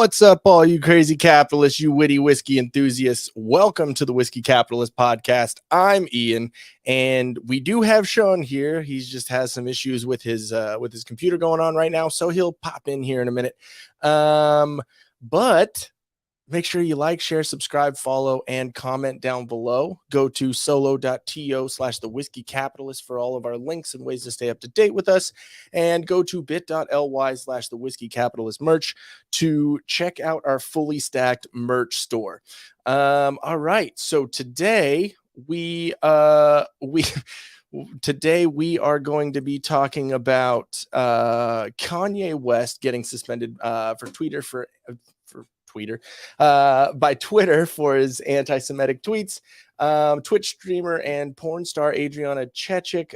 What's up, all you crazy capitalists, you witty whiskey enthusiasts? Welcome to the Whiskey Capitalist Podcast. I'm Ian, and we do have Shawn here. He just has some issues with his computer going on right now, so he'll pop in here in a minute. But make sure you like, share, subscribe, follow, and comment down below. Go to solo.to/thewhiskeycapitalist for all of our links and ways to stay up to date with us. And go to bit.ly/thewhiskeycapitalist merch to check out our fully stacked merch store. All right. So today we are going to be talking about Kanye West getting suspended by Twitter for his anti-Semitic tweets. Twitch streamer and porn star Adriana Chechik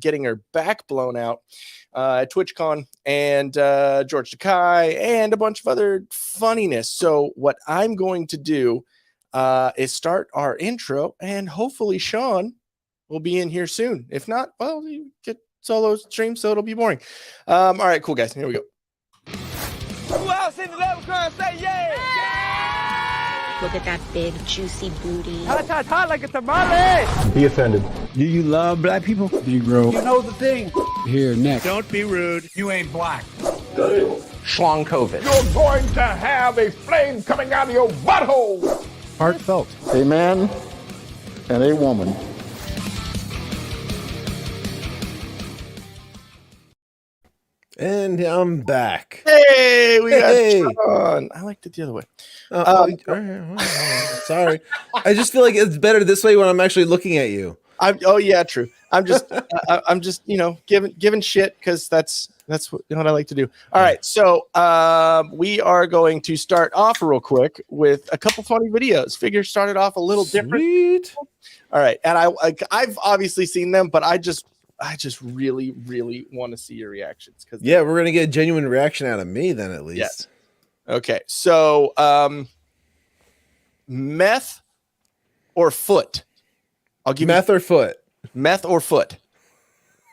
getting her back blown out at TwitchCon, and George Takei and a bunch of other funniness. So what I'm going to do is start our intro, and hopefully Shawn will be in here soon. If not, well, you get solo stream, so it'll be boring. All right, cool guys, here we go. Who else in the level crowd say yeah? Look at that big, juicy booty. Hot like a tamale. Be offended. Do you love black people? Do you grow? You know the thing. Here, next. Don't be rude. You ain't black. Shawn Cav. You're going to have a flame coming out of your butthole. Heartfelt. A man and a woman. And I'm back. Hey, we got Shawn. I liked it the other way. Sorry. I just feel like it's better this way when I'm actually looking at you. Oh yeah, true. I'm just giving shit because that's what I like to do. All right, so we are going to start off real quick with a couple funny videos. Figure started off a little different. All right, and I've obviously seen them, but I just really want to see your reactions because we're gonna get a genuine reaction out of me then at least. Yes. Okay, so meth or foot? I'll give meth or foot. Meth or foot.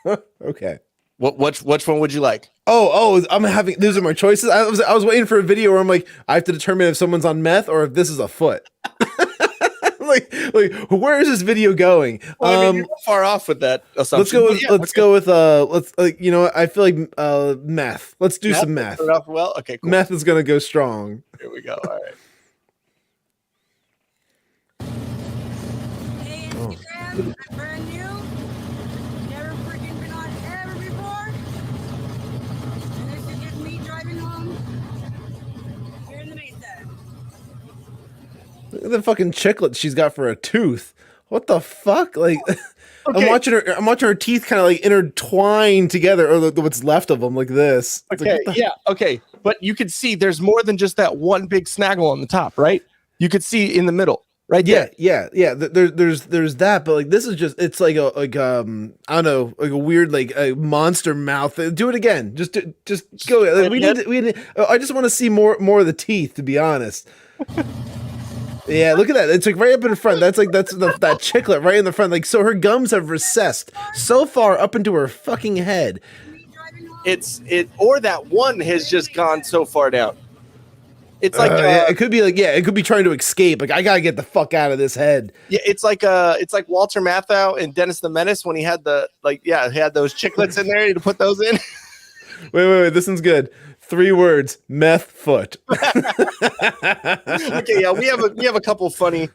Okay. Which one would you like? These are my choices. I was waiting for a video where I'm like, I have to determine if someone's on meth or if this is a foot. like where is this video going? Well, I mean, you're not far off with that assumption. Let's go with I feel like meth. Let's do some meth. Well, okay, cool. Meth is gonna go strong. Here we go. All right. Hey, Instagram, I'm brand new. Never freaking been on ever before. And this is just me driving home here in the Mesa. Look at the fucking chiclet she's got for a tooth. What the fuck? Like, okay. I'm watching her teeth kind of like intertwine together, or what's left of them, like this. It's okay, like, okay. But you can see there's more than just that one big snaggle on the top, right? You could see in the middle, right? Yeah. There's that, but like this is just—it's like I don't know, like a weird like a monster mouth. Do it again. Just go. Like, I just want to see more of the teeth, to be honest. Yeah, look at that. It's like right up in front. That's that chiclet right in the front. Like, so her gums have recessed so far up into her fucking head. Or that one has just gone so far down. It's like it could be like it could be trying to escape. Like, I gotta get the fuck out of this head. Yeah, it's like Walter Matthau and Dennis the Menace when he had those chiclets in there to put those in. Wait, this one's good. 3 words: meth foot. Okay, yeah, we have a couple funny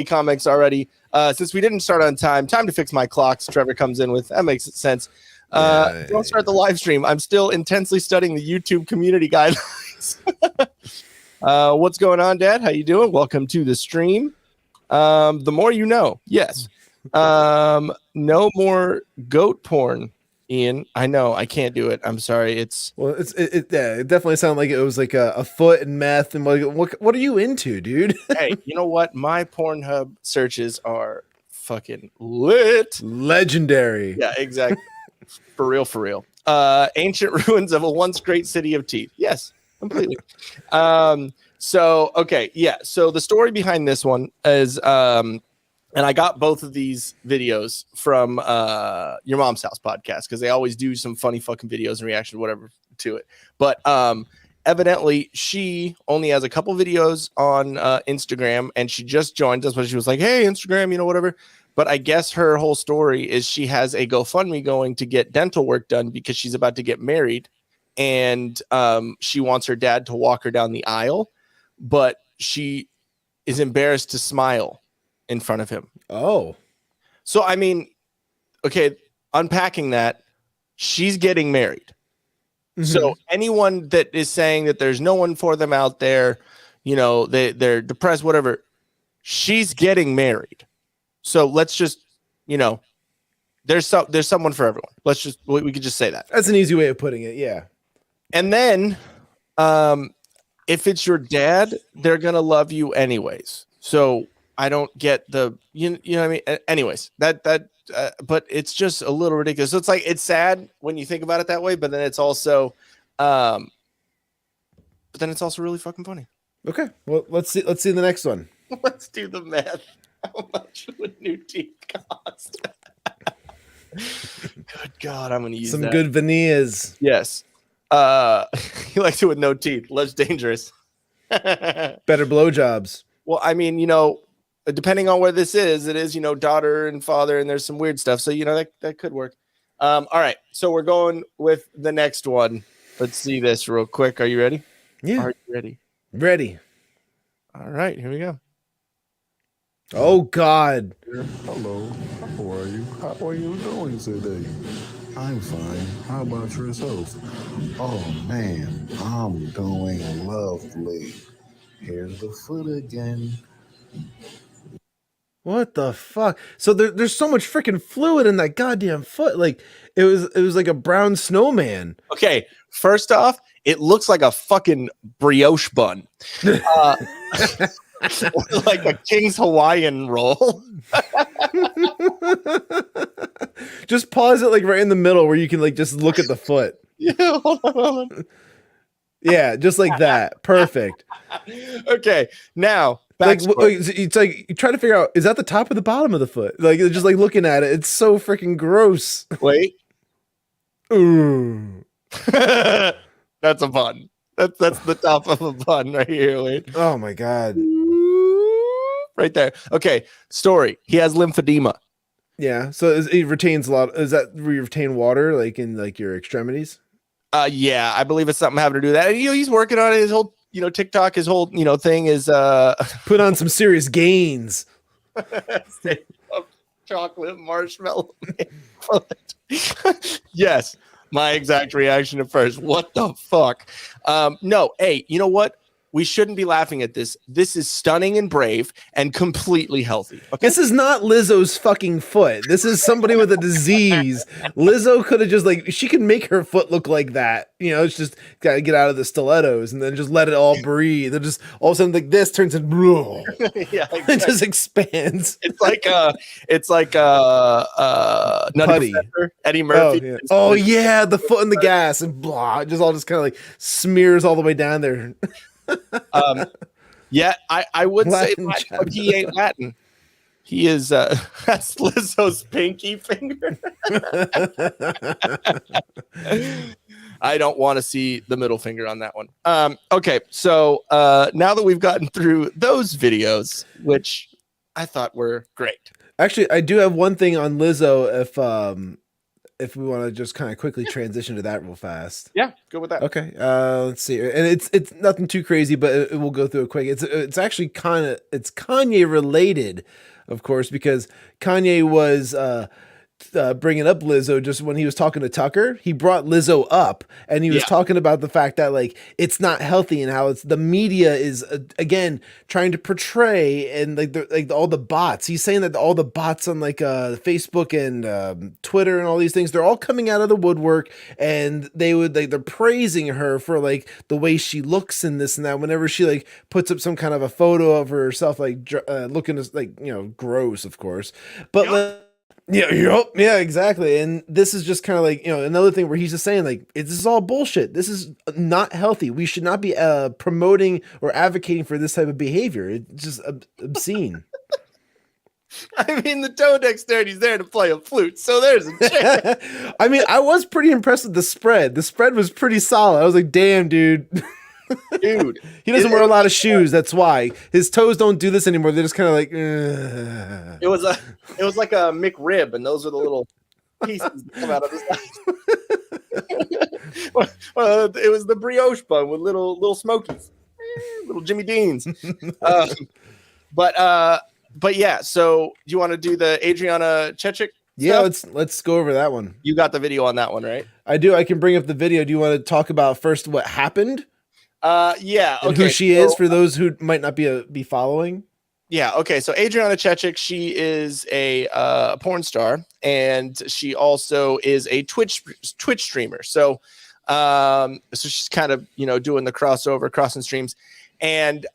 comics already. Since we didn't start on time to fix my clocks. Trevor comes in with that makes sense. Don't start the live stream. I'm still intensely studying the YouTube community guidelines. What's going on, Dad? How you doing? Welcome to the stream. The more you know. Yes. No more goat porn. Ian, I know I can't do it. I'm sorry. It definitely sounded like it was like a foot and meth and like what are you into, dude? Hey, you know what? My Pornhub searches are fucking lit, legendary. Yeah, exactly. For real. Ancient ruins of a once great city of teeth. Yes, completely. So the story behind this one is and I got both of these videos from Your Mom's House podcast because they always do some funny fucking videos and reaction, whatever, to it. But evidently she only has a couple videos on Instagram, and she just joined us, but she was like, hey, Instagram, whatever. But I guess her whole story is she has a GoFundMe going to get dental work done because she's about to get married, and she wants her dad to walk her down the aisle, but she is embarrassed to smile in front of him. Oh. So, I mean, okay, unpacking that, she's getting married. Mm-hmm. So anyone that is saying that there's no one for them out there, they're depressed, whatever, she's getting married. So let's just, there's someone for everyone. We could just say that. That's an easy way of putting it. Yeah. And then, if it's your dad, they're going to love you anyways. So I don't get the, you know what I mean? Anyways, but it's just a little ridiculous. So it's sad when you think about it that way, but then it's also, really fucking funny. Okay. Well, let's see the next one. Let's do the math. How much would new teeth cost? Good God, I'm going to use some that. good veneers. Yes. He likes it with no teeth. Less dangerous. Better blowjobs. Well, I mean, depending on where this is, it is, daughter and father, and there's some weird stuff. So, that could work. All right. So we're going with the next one. Let's see this real quick. Are you ready? Yeah. Are you ready? Ready. All right. Here we go. Oh, God. Hello. How are you? How are you doing today? I'm fine. How about yourself? Oh, man. I'm doing lovely. Here's the foot again. What the fuck? So there's so much freaking fluid in that goddamn foot. Like it was like a brown snowman. Okay, first off, it looks like a fucking brioche bun, like a King's Hawaiian roll. Just pause it like right in the middle where you can like just look at the foot. Yeah, hold on. Yeah, just like that. Perfect. Okay, now. It's like you try to figure out, is that the top or the bottom of the foot? Like just like looking at it, it's so freaking gross. Wait. Ooh. That's a bun. That's the top of a bun right here. Wait. Oh my God. Right there. Okay. Story. He has lymphedema. Yeah. So it retains a lot. Is that where you retain water, like in like your extremities? Yeah, I believe it's something having to do with that. And, he's working on it. His whole, TikTok, his whole, thing is put on some serious gains. Chocolate marshmallow. Yes, my exact reaction at first. What the fuck? No, hey, you know what? We shouldn't be laughing at this. This is stunning and brave and completely healthy. Okay? This is not Lizzo's fucking foot. This is somebody with a disease. Lizzo could have just she could make her foot look like that. It's just got to get out of the stilettos and then just let it all breathe. They're just all of a sudden like this turns into yeah, exactly. It just expands. It's like Nutty Professor, Eddie Murphy. Oh yeah, the foot in the gas and blah. It just all just kind of like smears all the way down there. Yeah, I would Latin say Latin, but he ain't Latin. He is that's Lizzo's pinky finger. I don't want to see the middle finger on that one. Okay, so now that we've gotten through those videos, which I thought were great. Actually, I do have one thing on Lizzo if we want to just kind of quickly transition to that real fast. Yeah, go with that. Okay. Let's see. And it's nothing too crazy, but it will go through it quick. It's actually it's Kanye related, of course, because Kanye was bringing up Lizzo just when he was talking to Tucker. He brought Lizzo up and he was talking about the fact that like it's not healthy and how the media is again trying to portray and like all the bots. He's saying that all the bots on like Facebook and Twitter and all these things, they're all coming out of the woodwork and they're praising her for like the way she looks and this and that whenever she like puts up some kind of a photo of herself like looking like gross, of course, but yeah, exactly. And this is just kind of like, another thing where he's just saying like, this is all bullshit. This is not healthy. We should not be promoting or advocating for this type of behavior. It's just obscene. I mean, the toe dexterity's there to play a flute, so there's a chance. I mean, I was pretty impressed with the spread. The spread was pretty solid. I was like, damn, dude. Dude, He doesn't wear a lot of shoes. That's why his toes don't do this anymore. They're just kind of like. Ugh. it was like a McRib, and those are the little pieces that come out of his well, it was the brioche bun with little smokies, little Jimmy Deans. But yeah. So do you want to do the Adriana Chechik? Yeah, let's go over that one. You got the video on that one, right? I do. I can bring up the video. Do you want to talk about first what happened? Yeah. And who she is for those who might not be following. Yeah. Okay. So Adriana Chechik, she is a porn star, and she also is a Twitch streamer. So she's kind of doing the crossing streams, and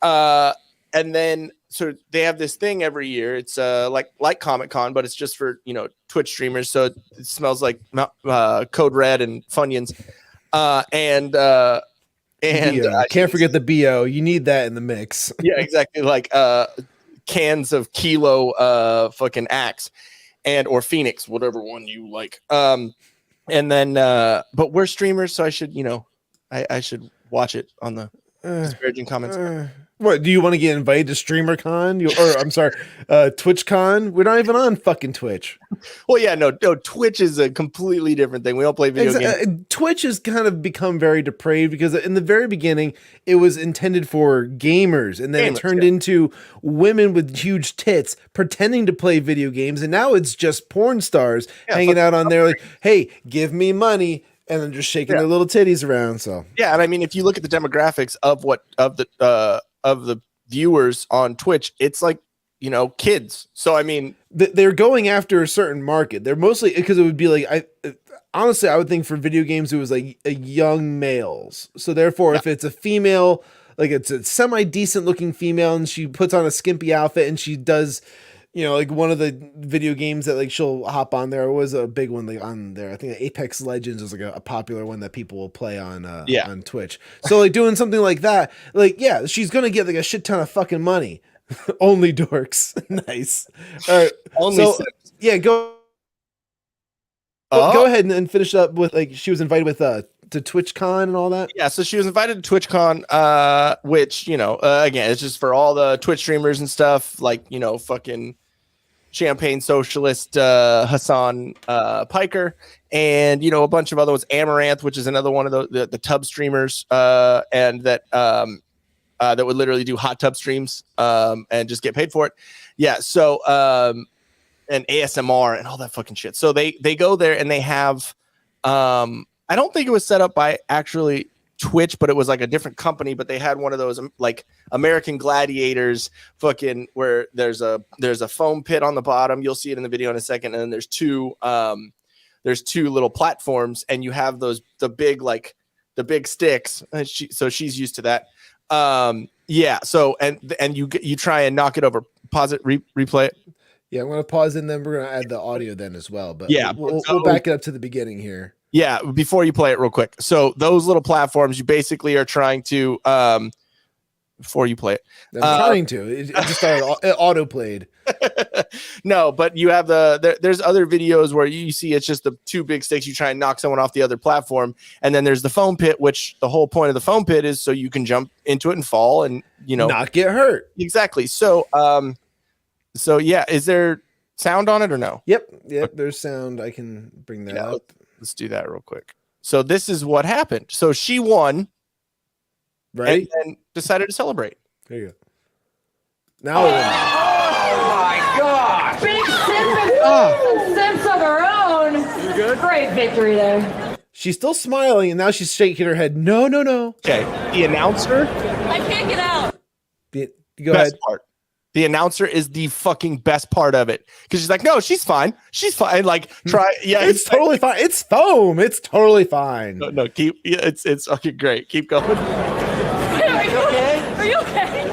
then so they have this thing every year. It's like Comic-Con, but it's just for Twitch streamers. So it smells like Code Red and Funyuns, and can't forget the BO. You need that in the mix. Yeah, exactly. Like cans of Kilo fucking Axe or Phoenix, whatever one you like. And then but we're streamers, so I should I should watch it on the disparaging comments. What, do you want to get invited to StreamerCon? I'm sorry, TwitchCon? We're not even on fucking Twitch. Well, yeah, no, Twitch is a completely different thing. We don't play video games. Twitch has kind of become very depraved because in the very beginning, it was intended for gamers, and then it turned into women with huge tits pretending to play video games, and now it's just porn stars hanging out on there like, hey, give me money, and then just shaking their little titties around. So yeah, and I mean, if you look at the demographics of the viewers on Twitch, it's like kids. So I mean, they're going after a certain market. They're mostly because it would be like honestly, I would think for video games it was like a young males. So therefore, if it's a female, like it's a semi decent looking female, and she puts on a skimpy outfit and she does. Like one of the video games that like she'll hop on there was a big one like on there. I think Apex Legends is like a popular one that people will play on Twitch. So like doing something like that, like she's gonna get like a shit ton of fucking money. Only dorks. Nice. All right. Go ahead and finish up with like she was invited with to TwitchCon and all that. Yeah, so she was invited to TwitchCon, which again, it's just for all the Twitch streamers and stuff, like fucking Champagne Socialist, Hassan Piker, and a bunch of other ones, Amaranth, which is another one of the tub streamers, and that would literally do hot tub streams and just get paid for it. Yeah, so and ASMR and all that fucking shit. So they go there and they have I don't think it was set up by actually Twitch, but it was like a different company, but they had one of those like American Gladiators fucking where there's a foam pit on the bottom. You'll see it in the video in a second. And then there's two little platforms, and you have the big sticks. So she's used to that. Yeah. So, and you try and knock it over, pause it, replay it. Yeah. I'm going to pause it, and then we're going to add the audio then as well, but yeah, we'll back it up to the beginning here. Yeah, before you play it real quick. So those little platforms, you basically are trying to before you play it. I'm trying to. It just started auto played. No, but you have there's other videos where you see it's just the two big sticks. You try and knock someone off the other platform, and then there's the foam pit, which the whole point of the foam pit is so you can jump into it and fall and not get hurt. Exactly. So yeah, is there sound on it or no? Yep. There's sound. I can bring that up. Let's do that real quick. So this is what happened. So she won, right? And then decided to celebrate. There you go. Now, Oh my God! Big Sippin sense of her own. You good? Great victory there. she's still smiling, and now she's shaking her head. No. Okay, the announcer. I can't get out. Go ahead. Part. The announcer is the fucking best part of it because she's like, no, she's fine. Like, try. Yeah, it's totally fine. It's foam. It's totally fine. No, keep. Yeah, it's okay. Great. Keep going. Are you okay? Are you okay?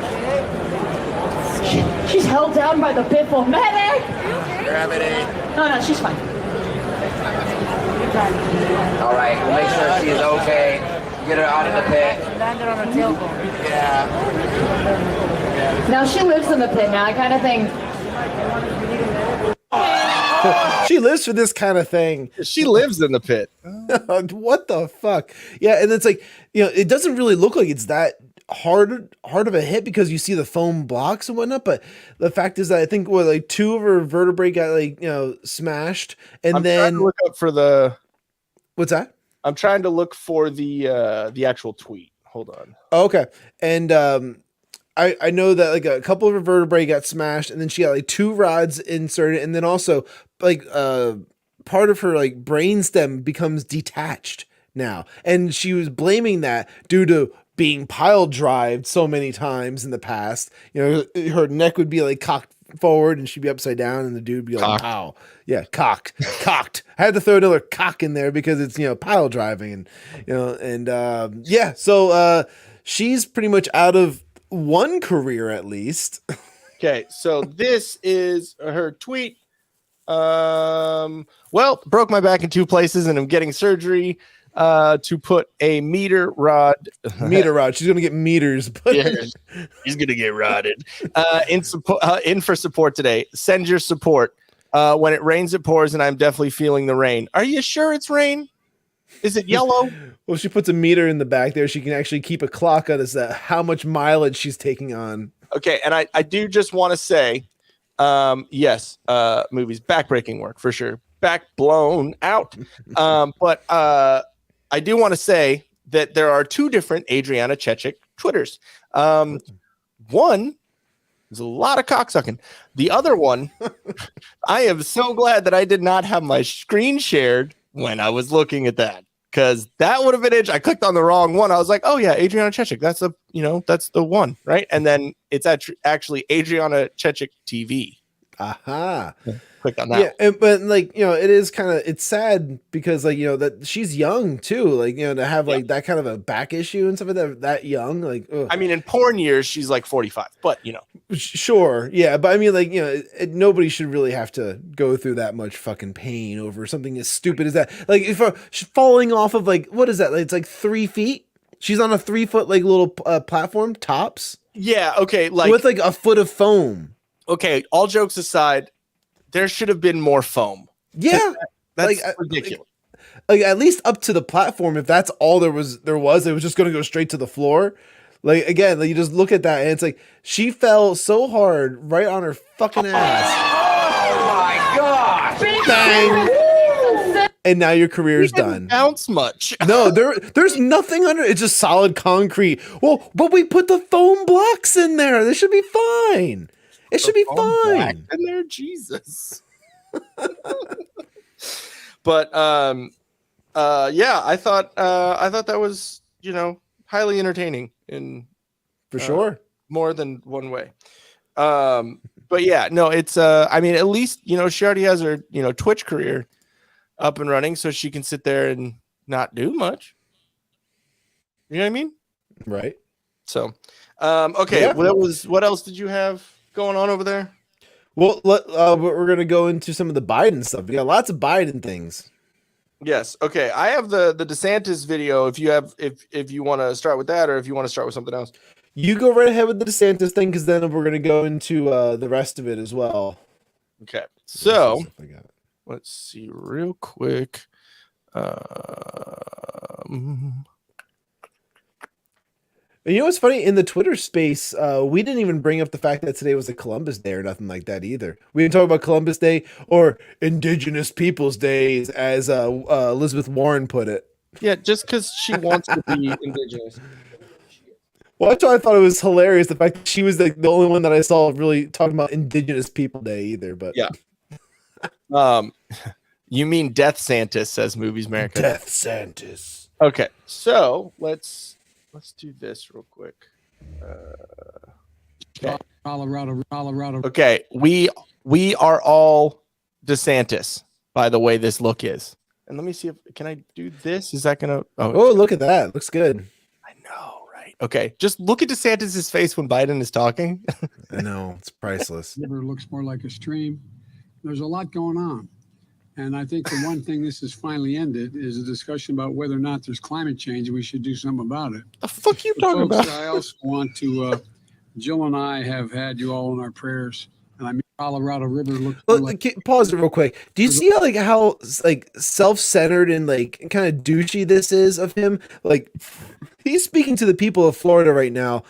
She's held down by the pitbull. Medic! Gravity. No, she's fine. All right, we'll make sure she is okay. Get her out of the pit. Landed on her tailbone. Yeah. Now she lives in the pit now, kind of thing. She lives for this kind of thing. She lives in the pit. What the fuck? Yeah, and it's like, it doesn't really look like it's that hard of a hit because you see the foam blocks and whatnot. But the fact is that I think like 2 of her vertebrae got like, you know, smashed, and I'm then trying to look up for the. What's that? I'm trying to look for the actual tweet. Hold on. Oh, okay, and I know that like a couple of her vertebrae got smashed, and then she got like 2 rods inserted, and then also like part of her like brainstem becomes detached now, and she was blaming that due to being pile drived so many times in the past. You know, her neck would be like cocked forward, and she'd be upside down, and the dude would be like, "Wow, yeah, cocked." I had to throw another cock in there because it's, you know, pile driving, and you know, and yeah, so she's pretty much out of one career at least. Okay, so this is her tweet. Well, broke my back in 2 places, and I'm getting surgery to put a meter rod. She's gonna get meters. But yeah, he's gonna get rodded. In for support today. Send your support. When it rains, it pours, and I'm definitely feeling the rain. Are you sure it's rain? Is it yellow? Well, she puts a meter in the back there. She can actually keep a clock on as to how much mileage she's taking on. Okay, and I do just want to say, yes, movies, backbreaking work for sure. Back blown out. But I do want to say that there are 2 different Adriana Chechik Twitters. One is a lot of cocksucking. The other one, I am so glad that I did not have my screen shared when I was looking at that, because that would have been it. I clicked on the wrong one. I was like, oh yeah, Adriana Chechik. That's that's the one, right? And then it's actually Adriana Chechik TV. Aha. Click on that. Yeah, but like, you know, it is kind of, it's sad because like, you know, that she's young too, like, you know, to have like that kind of a back issue and stuff like that young, like, ugh. I mean, in porn years, she's like 45, but you know, sure, yeah, but I mean, like, you know, nobody should really have to go through that much fucking pain over something as stupid as that. Like, if she's falling off of like, what is that? It's like 3 feet. She's on a 3 foot like little platform tops. Yeah. Okay. Like with like a foot of foam. Okay. All jokes aside, there should have been more foam. Yeah. That's like, ridiculous. Like at least up to the platform, if that's all there was, it was just going to go straight to the floor. Like, again, like you just look at that and it's like, she fell so hard right on her fucking ass. Oh my God. Bang. And now your career is done. Bounce much. No, there's nothing under it. It's just solid concrete. Well, but we put the foam blocks in there. They should be fine. It should be fine. In there, Jesus. But yeah, I thought that was, you know, highly entertaining in for sure, more than one way. But yeah, no, it's I mean, at least, you know, she already has her, you know, Twitch career up and running, so she can sit there and not do much. You know what I mean? Right. So, okay, yeah. What else did you have going on over there? Well, we're gonna go into some of the Biden stuff. We got lots of Biden things. Yes. Okay. I have the DeSantis video. If you want to start with that, or if you want to start with something else, you go right ahead with the DeSantis thing, because then we're gonna go into the rest of it as well. Okay. So let's see real quick. You know what's funny? In the Twitter space, we didn't even bring up the fact that today was a Columbus Day or nothing like that either. We didn't talk about Columbus Day or Indigenous Peoples Days, as Elizabeth Warren put it. Yeah, just because she wants to be indigenous. Well, that's why I thought it was hilarious, the fact that she was the only one that I saw really talking about Indigenous People Day either. But yeah. You mean Death Santis, says Movies America. Death Santis. Okay, so let's do this real quick. Okay. Colorado. Okay, we are all DeSantis, by the way this look is. And let me see can I do this? Is that gonna? Oh, look at that! Looks good. I know, right? Okay, just look at DeSantis's face when Biden is talking. I know, it's priceless. River looks more like a stream. There's a lot going on. And I think the one thing this has finally ended is a discussion about whether or not there's climate change and we should do something about it. The fuck you talking folks, about? I also want to, Jill and I have had you all in our prayers. And I mean Colorado River looks Pause it real quick. Do you see how self-centered and like kind of douchey this is of him? Like, he's speaking to the people of Florida right now,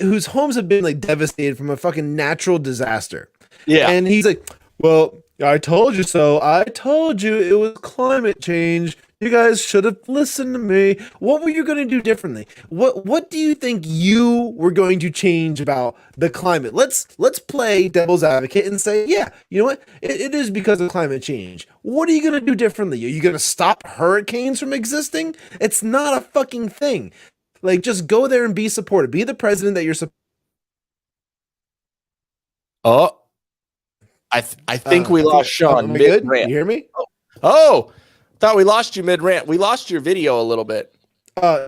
whose homes have been like devastated from a fucking natural disaster. Yeah, and he's like, "Well, I told you so. I told you it was climate change. You guys should have listened to me. What were you going to do differently? What do you think you were going to change about the climate? Let's play devil's advocate and say, yeah, you know what? It is because of climate change. What are you going to do differently? Are you going to stop hurricanes from existing? It's not a fucking thing. Like, just go there and be supportive. Be the president that you're supposed. Oh, I think we lost Shawn mid-rant. You hear me? Oh. Thought we lost you mid-rant. We lost your video a little bit.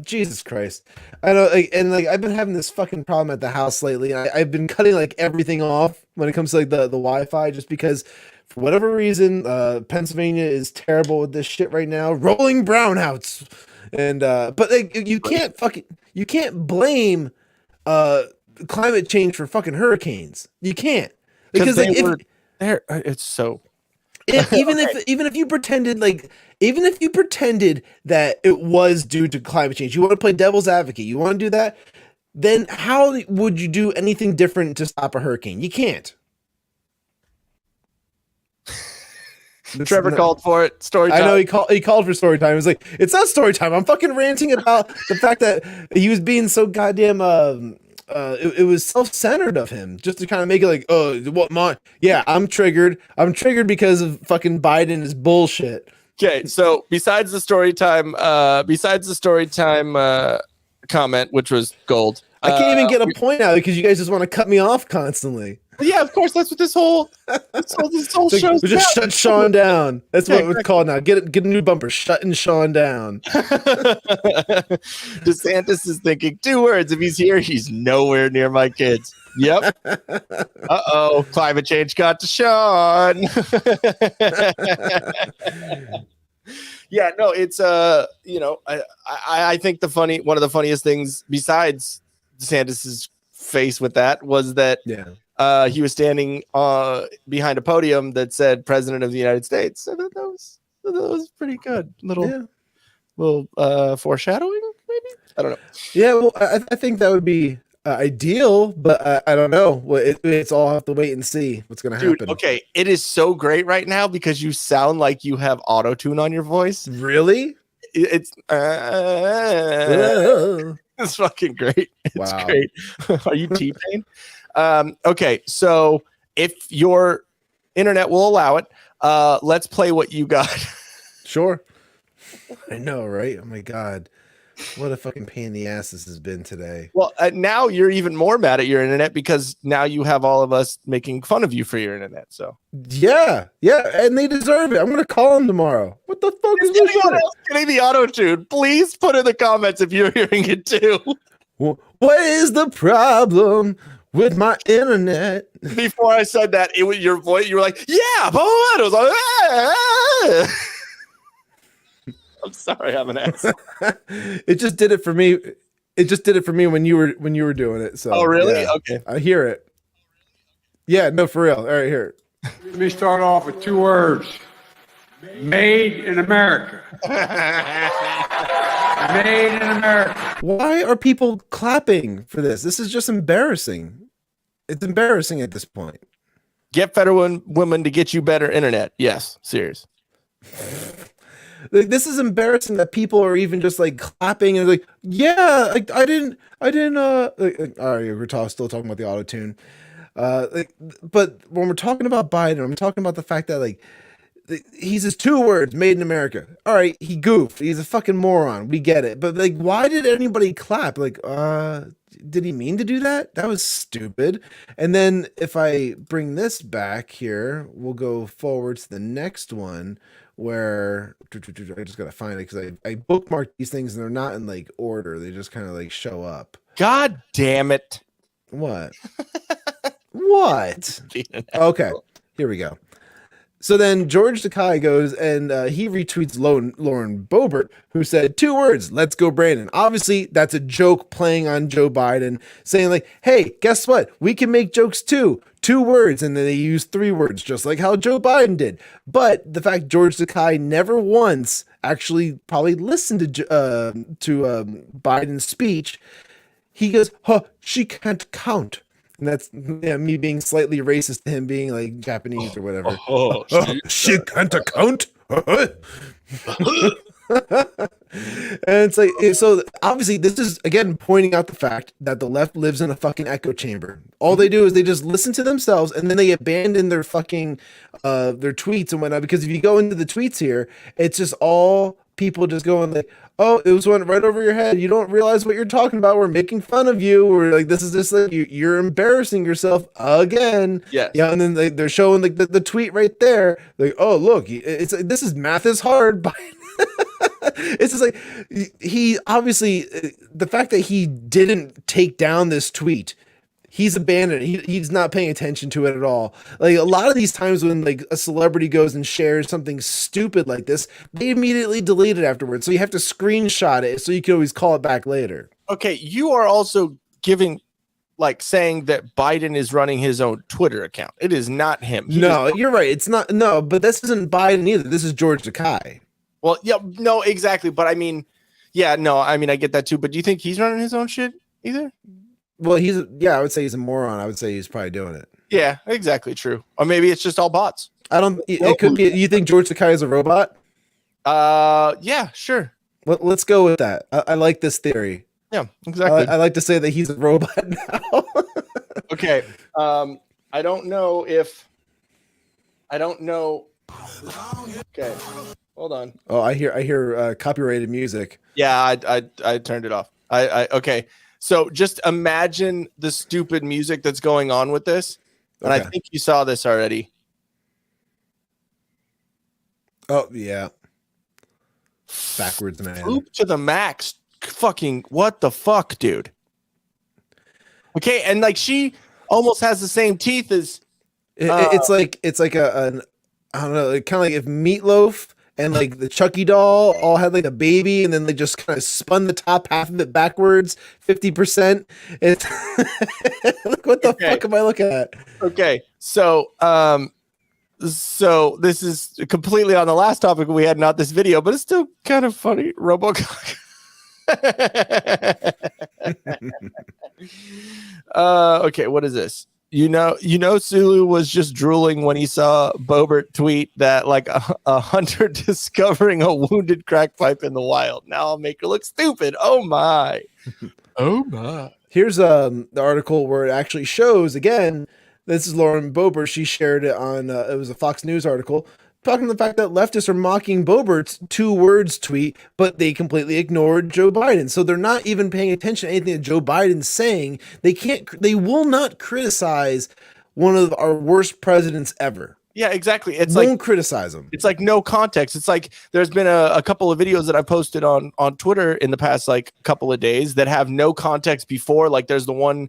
Jesus Christ. I know, I've been having this fucking problem at the house lately. I've been cutting like everything off when it comes to like the Wi-Fi, just because for whatever reason, Pennsylvania is terrible with this shit right now. Rolling brownouts. And but like, you can't blame climate change for fucking hurricanes. You can't. Because like, it's so even if you pretended that it was due to climate change, you want to play devil's advocate, you want to do that, then how would you do anything different to stop a hurricane? You can't. Trevor called for it. Story time. I know he called for story time. He was like, it's not story time. I'm fucking ranting about the fact that he was being so goddamn it was self-centered of him, just to kind of make it like, I'm triggered because of fucking Biden is bullshit. Okay, so besides the story time comment, which was gold, I can't even get a point out because you guys just want to cut me off constantly. Yeah, of course, that's what this whole show is. We just shut Shawn down. That's what it's called now. Get a new bumper, shutting Shawn down. DeSantis is thinking 2 words. If he's here, he's nowhere near my kids. Yep. Uh-oh, climate change got to Shawn. Yeah, no, it's I think one of the funniest things besides DeSantis's face with that was that he was standing behind a podium that said President of the United States. So that was pretty good. Little foreshadowing, maybe? I don't know. Yeah, well, I think that would be ideal, but I don't know. Well, it's all have to wait and see what's going to happen. Okay, it is so great right now because you sound like you have auto-tune on your voice. Really? It's it's fucking great. It's great. Are you T-Pain? Okay, so if your internet will allow it, let's play what you got. Sure. I know, right? Oh my God. What a fucking pain in the ass this has been today. Well, now you're even more mad at your internet because now you have all of us making fun of you for your internet. So yeah, and they deserve it. I'm gonna call them tomorrow. What the fuck is this shit? Getting the auto tune? Please put in the comments if you're hearing it too. What is the problem with my internet? Before I said that, it was your voice. You were like, "Yeah, but what?" I was like, "Ah." I'm sorry, I'm an ass. It just did it for me. It just did it for me when you were doing it. So. Oh, really? Yeah. Okay. I hear it. Yeah, no, for real. All right, here. Let me start off with 2 words. Made in America. Made in America. Why are people clapping for this? This is just embarrassing. It's embarrassing at this point. Get federal women to get you better internet. Yes, serious. Like, this is embarrassing that people are even just like clapping and like, yeah, like, I didn't all right, we're still talking about the auto tune. But when we're talking about Biden, I'm talking about the fact that like he's his 2 words, made in America. All right, he goofed. He's a fucking moron. We get it. But like, why did anybody clap? Like, did he mean to do that? That was stupid. And then if I bring this back here, we'll go forward to the next one where I just gotta find it because I bookmarked these things and they're not in like order. They just kind of like show up. God damn it. What? What? Okay, here we go. So then George Takei goes and he retweets Lauren Boebert, who said 2 words, "Let's go Brandon." Obviously, that's a joke playing on Joe Biden, saying like, hey, guess what? We can make jokes too. 2 words. And then they use 3 words, just like how Joe Biden did. But the fact George Takei never once actually probably listened to Biden's speech, he goes, huh, she can't count. And that's me being slightly racist to him being like Japanese or whatever. She can't count. And it's like, so obviously this is again pointing out the fact that the left lives in a fucking echo chamber. All they do is they just listen to themselves and then they abandon their fucking their tweets and whatnot. Because if you go into the tweets here, it's just all people just going like, oh, it was one right over your head. You don't realize what you're talking about. We're making fun of you. We're like, this is just like you're embarrassing yourself again. Yeah. And then they're showing like the tweet right there. Like, oh, look, it's like, this is math is hard. It's just like he obviously the fact that he didn't take down this tweet. He's abandoned. He's not paying attention to it at all. Like a lot of these times when like a celebrity goes and shares something stupid like this, they immediately delete it afterwards. So you have to screenshot it so you can always call it back later. Okay, you are also giving like saying that Biden is running his own Twitter account. It is not him. You're right. It's not. No, but this isn't Biden either. This is George Takei. Well, yeah, no, exactly. But I mean, yeah, no, I mean, I get that too. But do you think he's running his own shit either? Well, I would say he's a moron. I would say he's probably doing it. Yeah, exactly true. Or maybe it's just all bots. It could be. You think George Takei is a robot? Yeah, sure. Let's go with that. I like this theory. Yeah, exactly. I like to say that he's a robot now. Okay. I don't know. Okay. Hold on. Oh, I hear copyrighted music. Yeah, I turned it off. Okay. So just imagine the stupid music that's going on with this. And I think you saw this already. Oh, yeah. Backwards, man. Poop to the max. Fucking what the fuck, dude? Okay, and like she almost has the same teeth as it's like I don't know, kind of like if Meatloaf and like the Chucky doll all had like a baby and then they just kind of spun the top half of it backwards 50%. It's look, what the fuck am I looking at? Okay, so this is completely on the last topic we had, not this video, but it's still kind of funny. RoboCop. Okay, what is this? You know, Sulu was just drooling when he saw Boebert tweet that like a hunter discovering a wounded crack pipe in the wild. Now I'll make her look stupid. Oh my. Oh my. Here's the article where it actually shows again. This is Lauren Boebert. She shared it on it was a Fox News article talking about the fact that leftists are mocking Boebert's 2 words tweet, but they completely ignored Joe Biden. So they're not even paying attention to anything that Joe Biden's saying. They will not criticize one of our worst presidents ever. Yeah, exactly. It's won't criticize him. It's like no context. It's like there's been a couple of videos that I posted on Twitter in the past like couple of days that have no context before. Like there's the one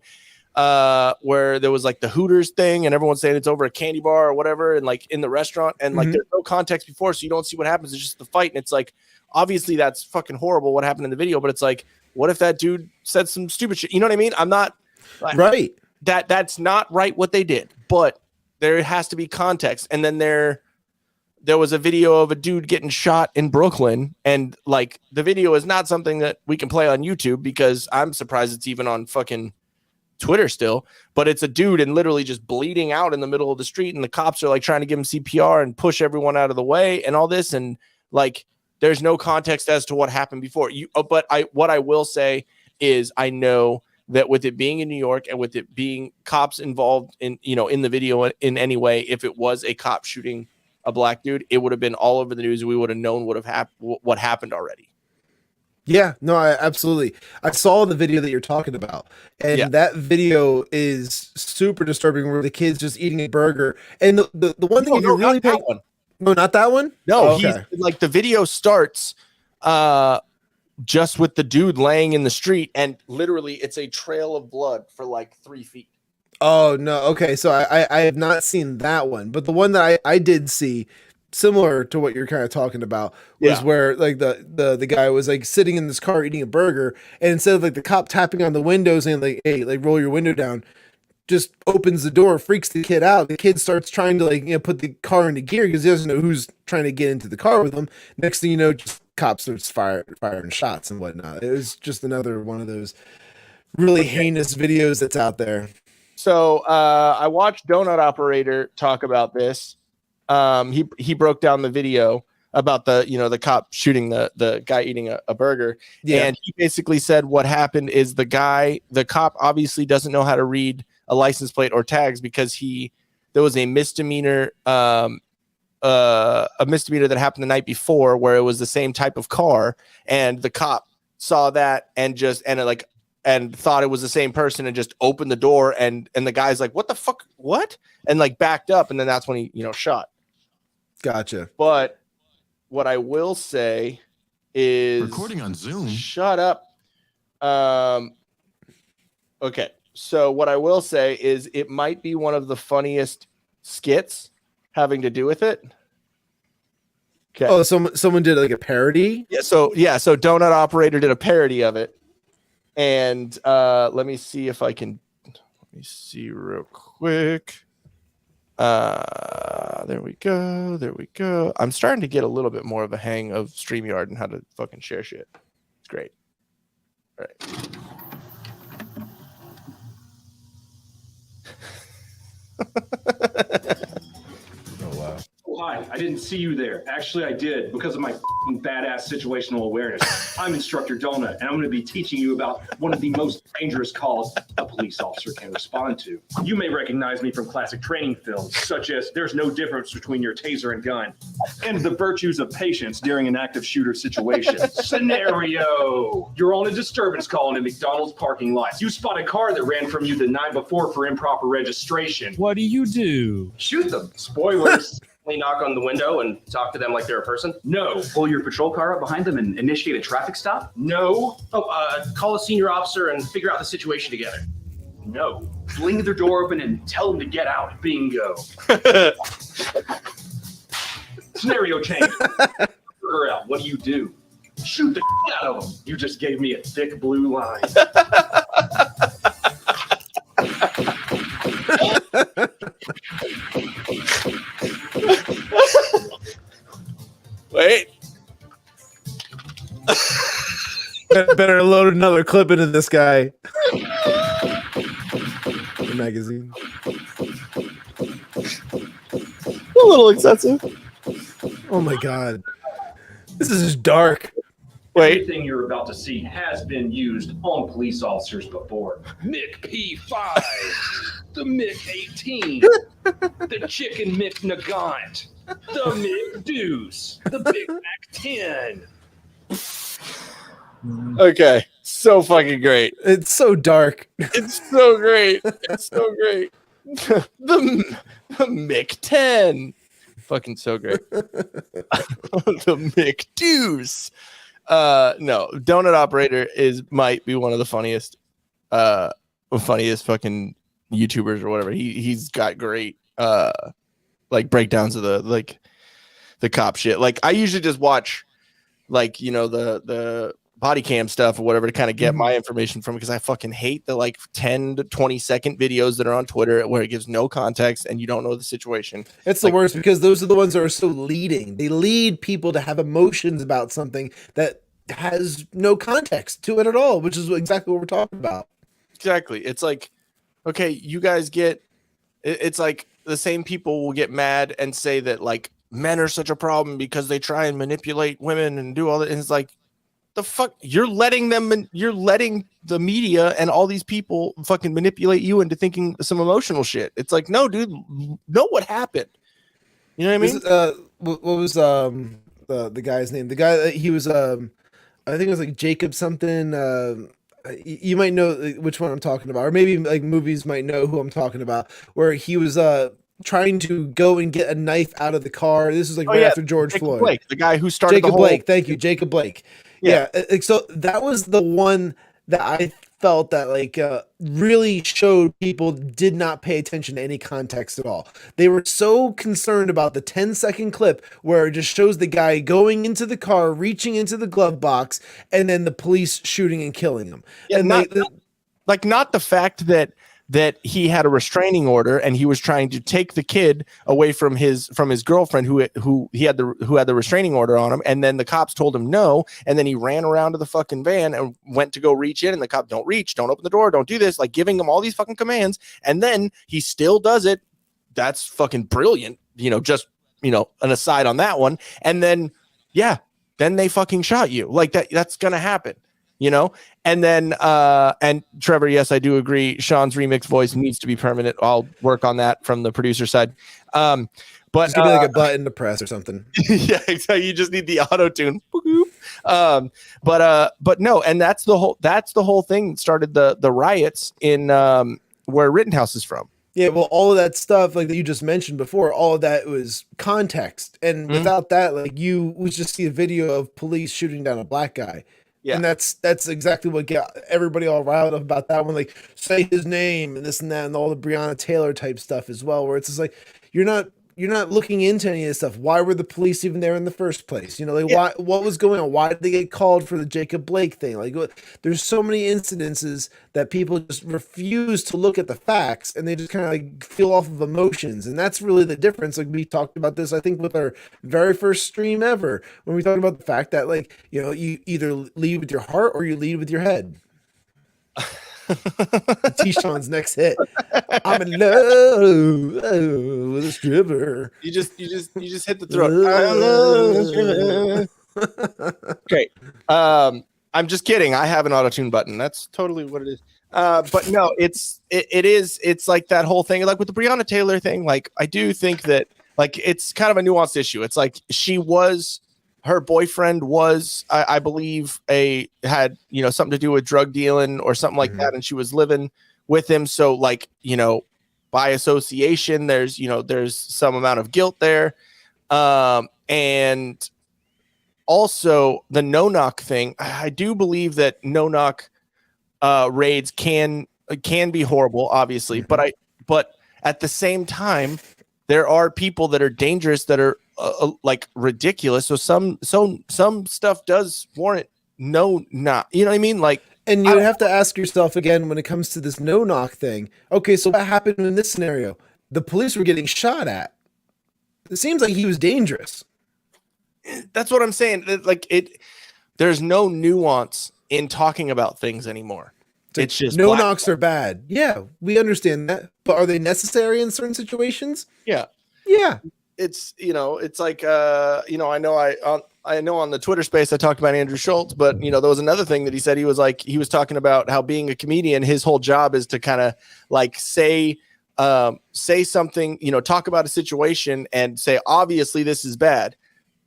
where there was like the Hooters thing and everyone's saying it's over a candy bar or whatever and like in the restaurant and like there's no context before, so you don't see what happens. It's just the fight, and it's like obviously that's fucking horrible what happened in the video, but it's like what if that dude said some stupid shit? You know what I mean? I'm not like, right. That's not right what they did, but there has to be context. And then there was a video of a dude getting shot in Brooklyn, and like the video is not something that we can play on YouTube because I'm surprised it's even on fucking Twitter still, but it's a dude and literally just bleeding out in the middle of the street, and the cops are like trying to give him CPR and push everyone out of the way and all this, and like there's no context as to what happened before you. But what I will say is I know that with it being in New York and with it being cops involved in in the video in any way, if it was a cop shooting a black dude, it would have been all over the news. We would have known what happened already. Yeah, no, absolutely. I saw the video that you're talking about, and that video is super disturbing where the kid's just eating a burger. And the one thing you're really paying one. No, not that one? No, okay. He's like the video starts just with the dude laying in the street, and literally it's a trail of blood for like 3 feet. Oh no. Okay, so I have not seen that one, but the one that I did see, similar to what you're kind of talking about, was where like the guy was like sitting in this car eating a burger, and instead of like the cop tapping on the windows and like, hey, like roll your window down, just opens the door, freaks the kid out. The kid starts trying to like, you know, put the car into gear because he doesn't know who's trying to get into the car with him. Next thing you know, just cops starts firing shots and whatnot. It was just another one of those really heinous videos that's out there. So I watched Donut Operator talk about this. He broke down the video about the cop shooting the guy eating a burger. Yeah. And he basically said what happened is the cop obviously doesn't know how to read a license plate or tags because there was a misdemeanor that happened the night before where it was the same type of car, and the cop saw that and thought it was the same person and just opened the door, and the guy's like, what the fuck, what? And like backed up, and then that's when he shot. Gotcha. But what I will say is recording on Zoom. Shut up. Okay. So what I will say is it might be one of the funniest skits having to do with it. Okay. Oh, someone did like a parody? Yeah. So Donut Operator did a parody of it. And let me see real quick. There we go. I'm starting to get a little bit more of a hang of StreamYard and how to fucking share shit. It's great. All right. Oh wow. Oh, hi, I didn't see you there. Actually, I did because of my badass situational awareness. I'm Instructor Donut, and I'm going to be teaching you about one of the most dangerous calls a police officer can respond to. You may recognize me from classic training films, such as There's No Difference Between Your Taser and Gun, and The Virtues of Patience During an Active Shooter Situation. Scenario: you're on a disturbance call in a McDonald's parking lot. You spot a car that ran from you the night before for improper registration. What do you do? Shoot them. Spoilers. Knock on the window and talk to them like they're a person? No. Pull your patrol car up behind them and initiate a traffic stop? No. Call a senior officer and figure out the situation together. No. Fling their door open and tell them to get out. Bingo. Scenario change. Her out. What do? Shoot the out of them. You just gave me a thick blue line. Wait. Better load another clip into this guy. The magazine. A little excessive. Oh my god. This is just dark. Wait. Everything you're about to see has been used on police officers before. Mick P5, the Mick 18, the Chicken Mick Nagant, the Mick Deuce, the Big Mac 10. Okay. So fucking great. It's so dark. It's so great. It's so great. The Mick 10. Fucking so great. The Mick Deuce. No, Donut Operator might be one of the funniest fucking YouTubers or whatever. He's got great like breakdowns of the cop shit. Like I usually just watch the body cam stuff or whatever to kind of get my information from, because I fucking hate the like 10 to 20 second videos that are on Twitter where it gives no context and you don't know the situation. It's the worst because those are the ones that are so leading. They lead people to have emotions about something that has no context to it at all, which is exactly what we're talking about. Exactly. It's like, okay, you guys it's like the same people will get mad and say that like men are such a problem because they try and manipulate women and do all that. And it's like, the fuck, you're letting the media and all these people fucking manipulate you into thinking some emotional shit. It's like, no, dude, know what happened. You know what I mean? What was the guy's name? The guy, he was I think it was like Jacob something. You might know which one I'm talking about, or maybe like movies might know who I'm talking about, where he was trying to go and get a knife out of the car. This is like after George Floyd. Blake, the guy who started Jacob Blake. Thank you, Jacob Blake. Yeah. So that was the one that I felt that like really showed people did not pay attention to any context at all. They were so concerned about the 10-second clip where it just shows the guy going into the car, reaching into the glove box, and then the police shooting and killing him. Yeah, and not the fact that he had a restraining order and he was trying to take the kid away from his girlfriend who had the restraining order on him, and then the cops told him no, and then he ran around to the fucking van and went to go reach in, and the cop, don't reach, don't open the door, don't do this, like giving him all these fucking commands, and then he still does it. That's fucking brilliant. Just an aside on that one. And then then they fucking shot you. Like that's gonna happen. And then and Trevor, yes, I do agree. Shawn's remix voice needs to be permanent. I'll work on that from the producer side. But just give me like a button to press or something. Yeah, exactly. You just need the auto tune. But no, and that's the whole thing that started the riots in where Rittenhouse is from. Yeah, well, all of that stuff like that you just mentioned before, all of that was context, and without that, like you would just see a video of police shooting down a black guy. Yeah. And that's exactly what got everybody all riled up about that one. Like, say his name and this and that and all the Breonna Taylor type stuff as well, where it's just like you're not looking into any of this stuff. Why were the police even there in the first place? What was going on? Why did they get called for the Jacob Blake thing? Like, there's so many incidences that people just refuse to look at the facts and they just kind of like feel off of emotions. And that's really the difference. Like we talked about this, I think, with our very first stream ever, when we talked about the fact that like, you either lead with your heart or you lead with your head. T-Shawn's next hit. I'm in love with a stripper. You just hit the throat. Great. I'm just kidding. I have an auto-tune button. That's totally what it is. But no, it's like that whole thing, like with the Breonna Taylor thing. Like I do think that like it's kind of a nuanced issue. It's like her boyfriend was, I believe, had something to do with drug dealing or something like that, and she was living with him. So like by association, there's some amount of guilt there, and also the no-knock thing. I do believe that no-knock raids can be horrible, obviously, but at the same time, there are people that are dangerous that are like ridiculous. So some stuff does warrant no-knock. You know what I mean? Like, and you have to ask yourself again when it comes to this no-knock thing. Okay, so what happened in this scenario? The police were getting shot at. It seems like he was dangerous. That's what I'm saying. There's no nuance in talking about things anymore. It's just no knocks are bad. Yeah, we understand that, but are they necessary in certain situations? Yeah. It's it's like I know on the Twitter space I talked about Andrew Schultz, but there was another thing that he said. He was talking about how being a comedian, his whole job is to kind of like say something, talk about a situation and say obviously this is bad,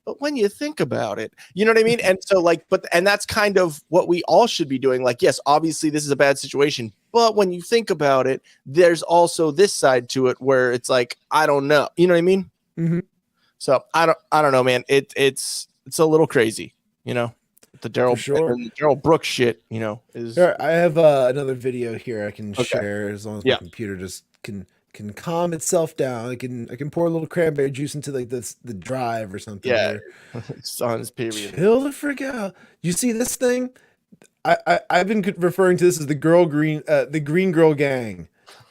but when you think about it, you know what I mean? And so and that's kind of what we all should be doing. Like, yes, obviously this is a bad situation, but when you think about it, there's also this side to it where it's like, I don't know. You know what I mean? Mm-hmm. So I don't know, man. It's a little crazy, the Daryl Brooks shit, is. Sure, I have another video here I can share as long as my computer just can calm itself down. I can pour a little cranberry juice into like the drive or something. Yeah, it's on his period. Chill the frick out. You see this thing? I've been referring to this as the Green Girl Gang.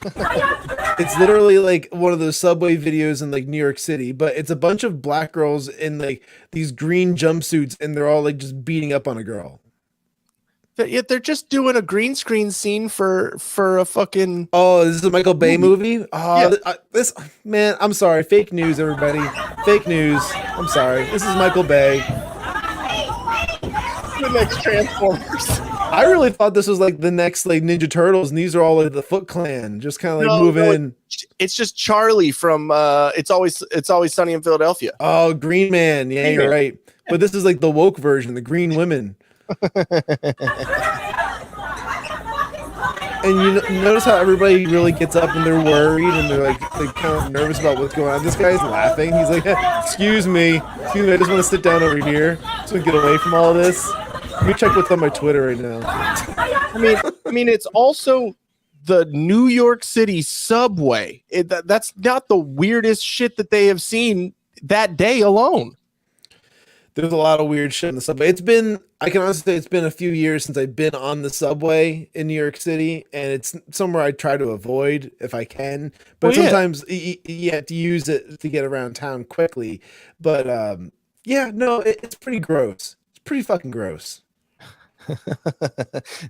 It's literally like one of those subway videos in like New York City, but it's a bunch of black girls in like these green jumpsuits and they're all like just beating up on a girl. Yet they're just doing a green screen scene for a fucking. Oh, this is a Michael Bay movie. Oh, yeah. This man, I'm sorry. Fake news, everybody. Fake news. I'm sorry. This is Michael Bay. The next Transformers. I really thought this was like the next like Ninja Turtles, and these are all like the Foot Clan, just kind of like moving. It's just Charlie from It's Always Sunny in Philadelphia. Oh, Green Man. Yeah, you're right. But this is like the woke version, the Green Women. And you notice how everybody really gets up and they're worried and they're kind of nervous about what's going on. This guy's laughing. He's like, excuse me, I just want to sit down over here. Just want to get away from all of this. Let me check what's on my Twitter right now. I mean, mean, it's also the New York City subway. That's not the weirdest shit that they have seen that day alone. There's a lot of weird shit in the subway. I can honestly say it's been a few years since I've been on the subway in New York City, and it's somewhere I try to avoid if I can. But sometimes you have to use it to get around town quickly. But it's pretty gross. It's pretty fucking gross.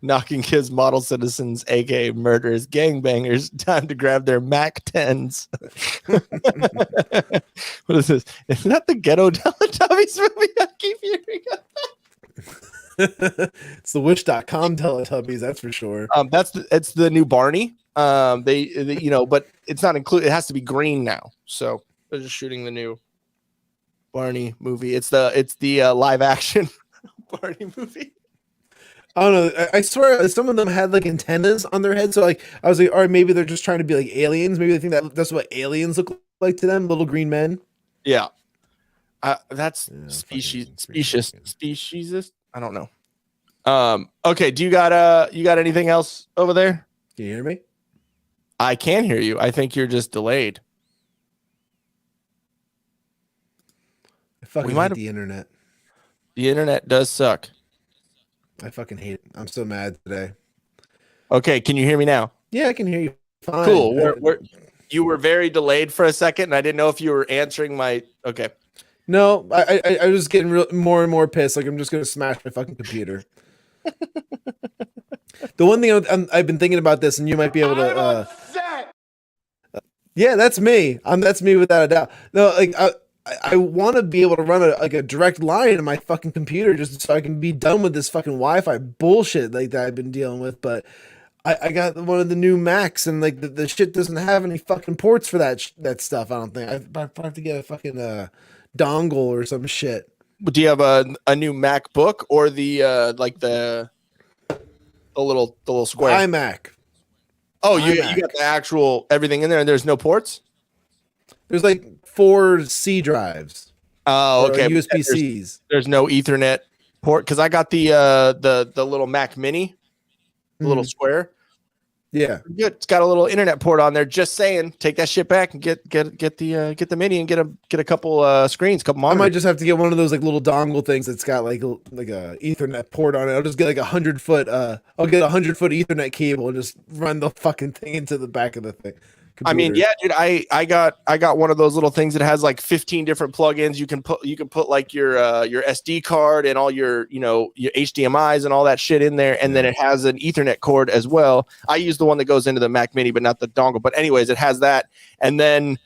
Knocking kids, model citizens, aka murderers, gangbangers. Time to grab their Mac 10s. What is this? Isn't that the Ghetto Teletubbies movie? I keep hearing of. It's the Wish.com Teletubbies, that's for sure. It's the new Barney. They but it's not included. It has to be green now. So they're just shooting the new Barney movie. It's the live action Barney movie. I don't know. I swear some of them had like antennas on their head. So like I was like, all right, maybe they're just trying to be like aliens. Maybe they think that's what aliens look like to them, little green men. Yeah. That's speciesist. I don't know. Okay, do you got anything else over there? Can you hear me? I can hear you. I think you're just delayed. I fucking hate the internet. The internet does suck. I fucking hate it. I'm so mad today. Okay, can you hear me now? Yeah, I can hear you. Fine. Cool. You were very delayed for a second, and I didn't know if you were answering my. Okay. No, I was getting more and more pissed. Like I'm just gonna smash my fucking computer. The one thing I've been thinking about this, and you might be able to. Yeah, that's me. That's me without a doubt. No, like I want to be able to run a direct line in my fucking computer just so I can be done with this fucking Wi-Fi bullshit like that I've been dealing with. But I got one of the new Macs, and like the shit doesn't have any fucking ports for that stuff. I don't think I have to get a fucking dongle or some shit. Do you have a new MacBook or the little square iMac? Oh, you got the actual everything in there, and there's no ports. There's like 4 C drives. Oh, okay. USB-Cs. There's no Ethernet port because I got the little Mac Mini, the little square. Yeah, good. It's got a little internet port on there. Just saying, take that shit back and get the Mini and get a couple screens, couple monitors. I might just have to get one of those like little dongle things that's got like a Ethernet port on it. I'll just get like 100-foot. I'll get 100-foot Ethernet cable and just run the fucking thing into the back of the thing. Computer. I mean, yeah, dude, I got one of those little things that has like 15 different plugins. You can put like your SD card and all your HDMIs and all that shit in there, and then it has an Ethernet cord as well. I use the one that goes into the Mac Mini, but not the dongle. But anyways, it has that. And then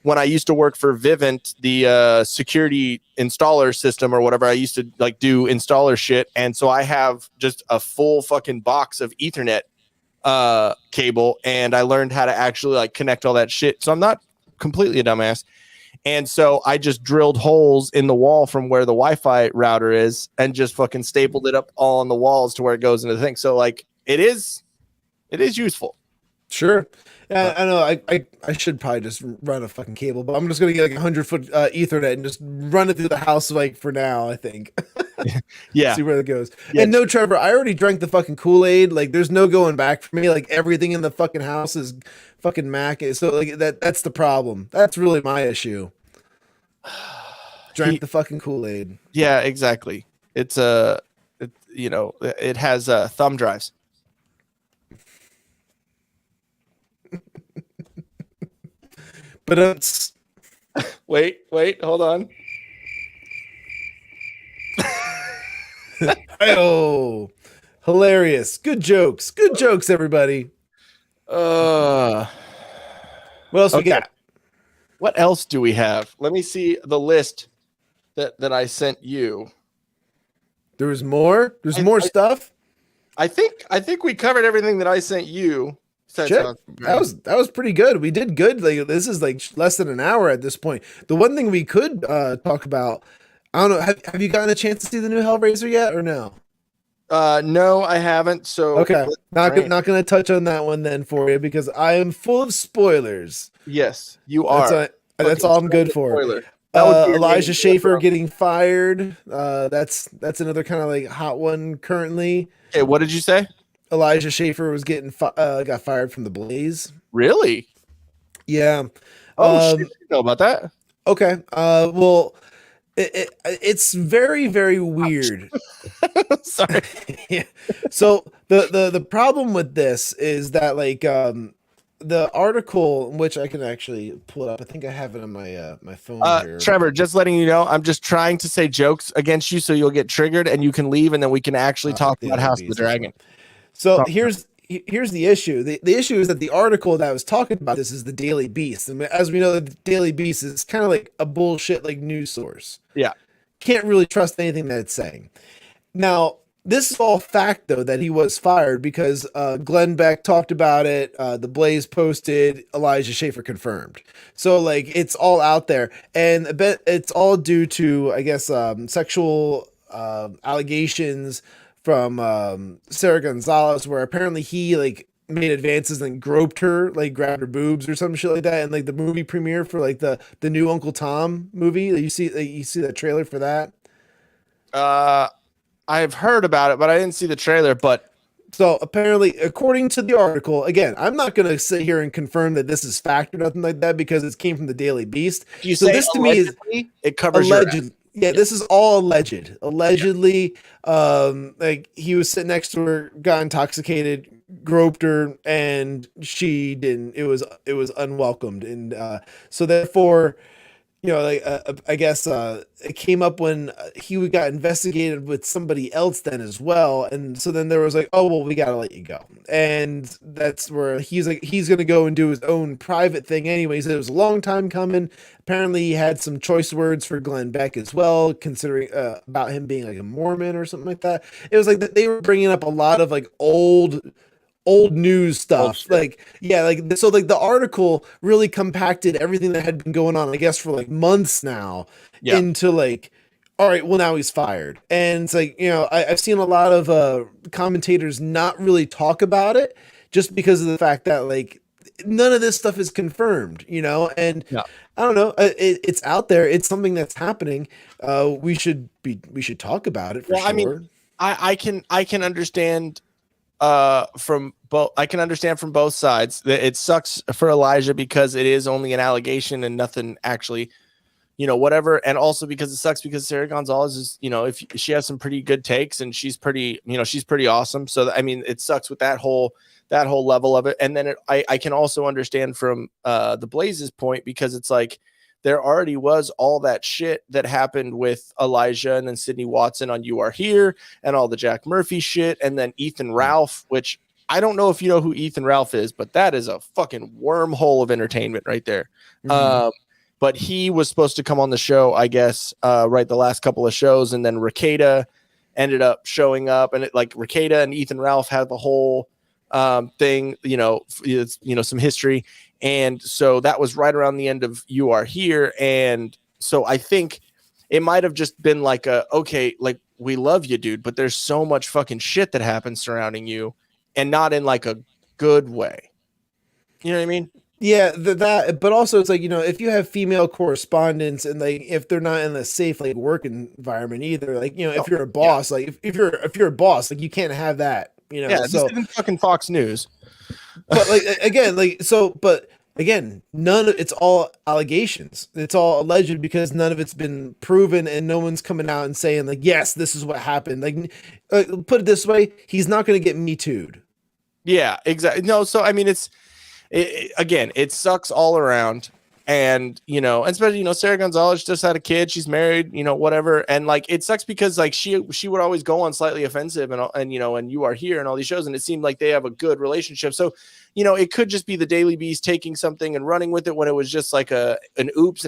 when I used to work for Vivint, the security installer system or whatever, I used to like do installer shit, and so I have just a full fucking box of Ethernet cable, and I learned how to actually like connect all that shit. So I'm not completely a dumbass. And so I just drilled holes in the wall from where the Wi-Fi router is and just fucking stapled it up all on the walls to where it goes into the thing. So like it is useful. Sure. Yeah, I know. I should probably just run a fucking cable, but I'm just gonna get like 100-foot Ethernet and just run it through the house. Like for now, I think. Yeah. See where it goes. Yeah. And no, Trevor, I already drank the fucking Kool-Aid. Like, there's no going back for me. Like everything in the fucking house is fucking Mac. So like that's the problem. That's really my issue. Drank the fucking Kool-Aid. Yeah, exactly. It has thumb drives. But it's wait, hold on. Oh, hilarious. Good jokes, everybody. What else we got? What else do we have? Let me see the list that I sent you. There was more. There's more stuff. I think we covered everything that I sent you. That was pretty good. We did good. Like this is like less than an hour at this point. The one thing we could talk about, I don't know. Have you gotten a chance to see the new Hellraiser yet or no? No, I haven't. So okay, not going to touch on that one then for you because I am full of spoilers. Yes, you are. That's all I'm good for. Elijah Schaefer getting fired. That's another kind of like hot one currently. Okay, what did you say? Elijah Schaffer was getting got fired from the Blaze. Really? Yeah. Oh, shit, I didn't know about that. Okay. Well, it's very, very weird. Sorry. Yeah. So the problem with this is that like the article, which I can actually pull it up. I think I have it on my my phone here. Trevor, just letting you know, I'm just trying to say jokes against you so you'll get triggered and you can leave, and then we can actually talk about House of the Dragon. So here's the issue. The issue is that the article that I was talking about this is the Daily Beast. And as we know, the Daily Beast is kind of like a bullshit like news source. Yeah. Can't really trust anything that it's saying. Now, this is all fact, though, that he was fired because Glenn Beck talked about it. The Blaze posted, Elijah Schaffer confirmed. So, like, it's all out there. And I bet it's all due to, I guess, sexual allegations from Sarah Gonzalez, where apparently he, like, made advances and groped her, like, grabbed her boobs or some shit like that. And, like, the movie premiere for, like, the new Uncle Tom movie. You see that trailer for that? I've heard about it, but I didn't see the trailer. But so apparently, according to the article, again, I'm not going to sit here and confirm that this is fact or nothing like that because it came from the Daily Beast. You so say this to me is it covers alleged. Yeah, this is all alleged. Allegedly, like he was sitting next to her, got intoxicated, groped her, and she didn't. It was unwelcomed, and so therefore, you know, like I guess it came up when he got investigated with somebody else then as well, and so then there was like, oh well, we gotta let you go, and that's where he's like he's gonna go and do his own private thing anyway. He said it was a long time coming. Apparently, he had some choice words for Glenn Beck as well, considering about him being like a Mormon or something like that. It was like they were bringing up a lot of like old news stuff. Like, yeah, like, so like the article really compacted everything that had been going on, I guess, for like months now into like, all right, well, now he's fired. And it's like, you know, I've seen a lot of commentators not really talk about it just because of the fact that like none of this stuff is confirmed, you know, and I don't know, it's out there. It's something that's happening. We should talk about it for sure. I mean, I can understand from both sides. It sucks for Elijah because it is only an allegation and nothing actually, you know, whatever. And also because it sucks because Sarah Gonzalez is, you know, if she has some pretty good takes and she's pretty, you know, she's pretty awesome. So I mean, it sucks with that whole level of it. And then I can also understand from the Blaze's point, because it's like there already was all that shit that happened with Elijah and then Sydney Watson on You Are Here and all the Jack Murphy shit. And then Ethan Ralph, which I don't know if you know who Ethan Ralph is, but that is a fucking wormhole of entertainment right there. Mm-hmm. But he was supposed to come on the show, I guess, right, the last couple of shows. And then Rekieta ended up showing up, and it like Rekieta and Ethan Ralph had the whole thing, you know, it's, you know, some history. And so that was right around the end of You Are Here. And so I think it might have just been like okay, like we love you, dude, but there's so much fucking shit that happens surrounding you, and not in like a good way. You know what I mean? Yeah, that, but also it's like, you know, if you have female correspondents and like if they're not in a safe like work environment either, like, you know, if you're a boss, like if you're a boss, like you can't have that, you know. Yeah, so this isn't fucking Fox News. But like again, like so, but again, it's all allegations. It's all alleged because none of it's been proven, and no one's coming out and saying like, yes, this is what happened. Like, put it this way, he's not going to get Me Too'd. Yeah, exactly. No, so I mean, again, it sucks all around. And, you know, especially, you know, Sarah Gonzalez just had a kid, she's married, you know, whatever. And like, it sucks because like she would always go on Slightly Offensive and, you know, and You Are Here and all these shows. And it seemed like they have a good relationship. So, you know, it could just be the Daily Beast taking something and running with it when it was just like an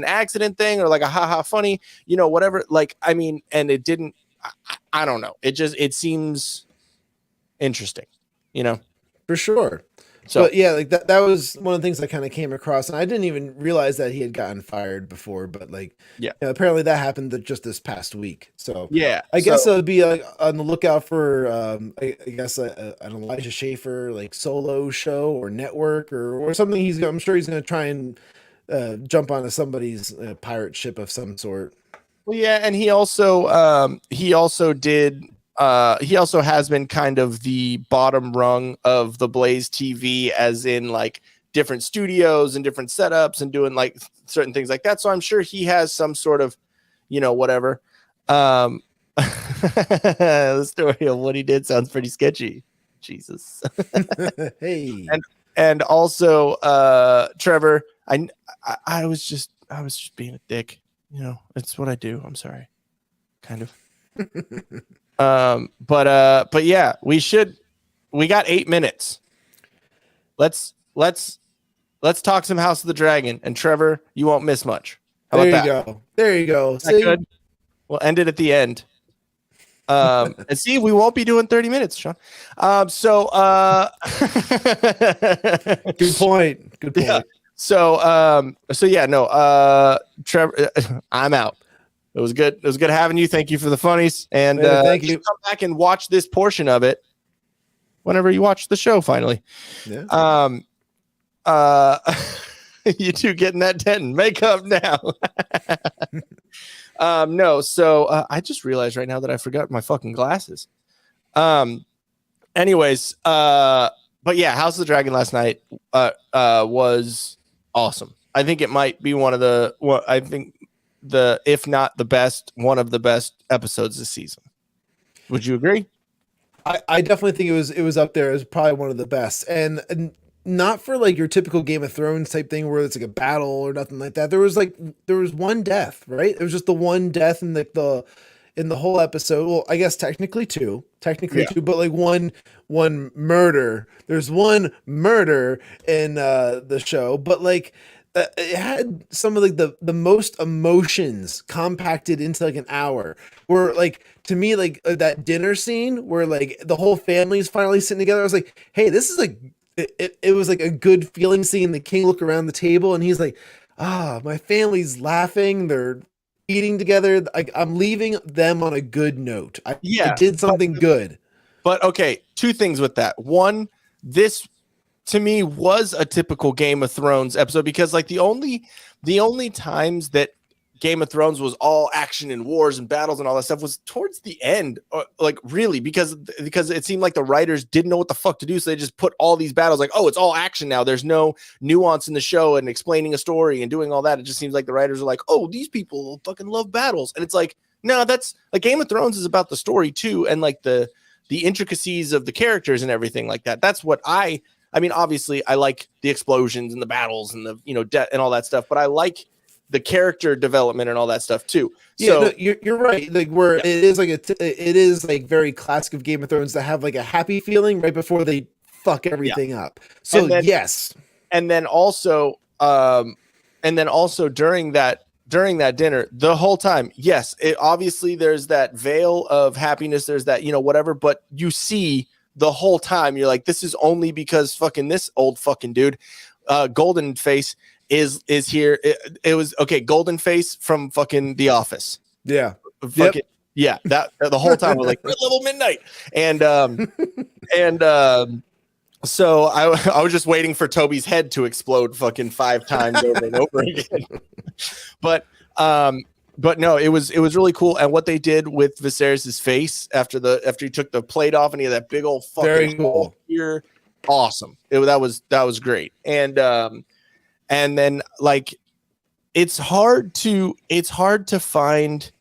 accident thing, or like a haha funny, you know, whatever. Like, I mean, and it didn't, I don't know. It seems interesting, you know, for sure. So, but yeah, like that was one of the things I kind of came across, and I didn't even realize that he had gotten fired before, but like, yeah, you know, apparently that happened just this past week. So yeah, I guess I'll be like on the lookout for, I guess an Elijah Schaffer like solo show or network or something. I'm sure he's going to try and jump onto somebody's pirate ship of some sort. Well, yeah, and he also did has been kind of the bottom rung of the Blaze TV, as in like different studios and different setups and doing like certain things like that. So I'm sure he has some sort of, whatever. The story of what he did sounds pretty sketchy. Jesus. Hey. And also, Trevor, I was just being a dick. It's what I do. I'm sorry. Kind of. But yeah, we got 8 minutes. Let's talk some House of the Dragon, and Trevor, you won't miss much. How about that? There you go. Is that good? We'll end it at the end. And see, we won't be doing 30 minutes, Sean. Good point. Yeah. Trevor, I'm out. It was good. It was good having you. Thank you for the funnies. And thank you. Come back and watch this portion of it whenever you watch the show finally. Yeah. You two getting that 10 makeup now. No, so I just realized right now that I forgot my fucking glasses. Anyways, but yeah, House of the Dragon last night was awesome. I think it might be one of the if not the best, one of the best episodes this season. Would you agree? I definitely think it was up there as probably one of the best, and not for like your typical Game of Thrones type thing where it's like a battle or nothing like that. There was one death, right? It was just the one death in the whole episode. Well, I guess technically two, but like one murder. There's one murder in the show, but like it had some of like the most emotions compacted into like an hour. Where like to me, like that dinner scene where like the whole family's finally sitting together. I was like, hey, this is like. It was like a good feeling seeing the king look around the table and he's like, my family's laughing. They're eating together. I'm leaving them on a good note. I did something good. But okay, two things with that. One, this to me was a typical Game of Thrones episode because like the only times that Game of Thrones was all action and wars and battles and all that stuff was towards the end, like really, because it seemed like the writers didn't know what the fuck to do, so they just put all these battles like, oh, it's all action now. There's no nuance in the show and explaining a story and doing all that. It just seems like the writers are like, oh, these people fucking love battles, and it's like, no, that's like Game of Thrones is about the story too, and like the intricacies of the characters and everything like that. That's what I mean, obviously, I like the explosions and the battles and the death and all that stuff, but I like the character development and all that stuff too. Yeah, so no, you're right. Like where it is like it is like very classic of Game of Thrones to have like a happy feeling right before they fuck everything up. So yes, and then also during that dinner, the whole time, yes, obviously there's that veil of happiness. There's that whatever, but you see the whole time you're like, this is only because fucking this old fucking dude, Golden Face. Is here. It was okay. Golden Face from fucking The Office. Yeah. Fucking, yeah. That the whole time we're like Red Level Midnight. And so I was just waiting for Toby's head to explode fucking 5 times over and over again. But no, it was really cool. And what they did with Viserys's face after he took the plate off and he had that big old fucking very cool here. Awesome. That was great. And then like it's hard to find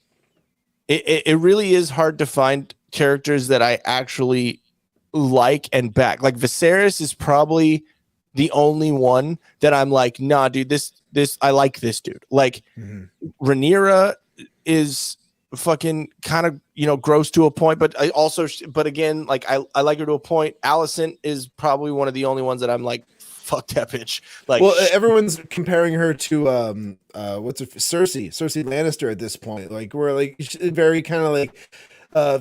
it really is hard to find characters that I actually like and back. Like Viserys is probably the only one that I'm like, nah, dude, this I like this dude. Like Rhaenyra is fucking kind of gross to a point, but again, like I like her to a point. Alicent is probably one of the only ones that I'm like, fuck that bitch. Like, well, everyone's comparing her to Cersei Lannister at this point. Like we're like very kind of like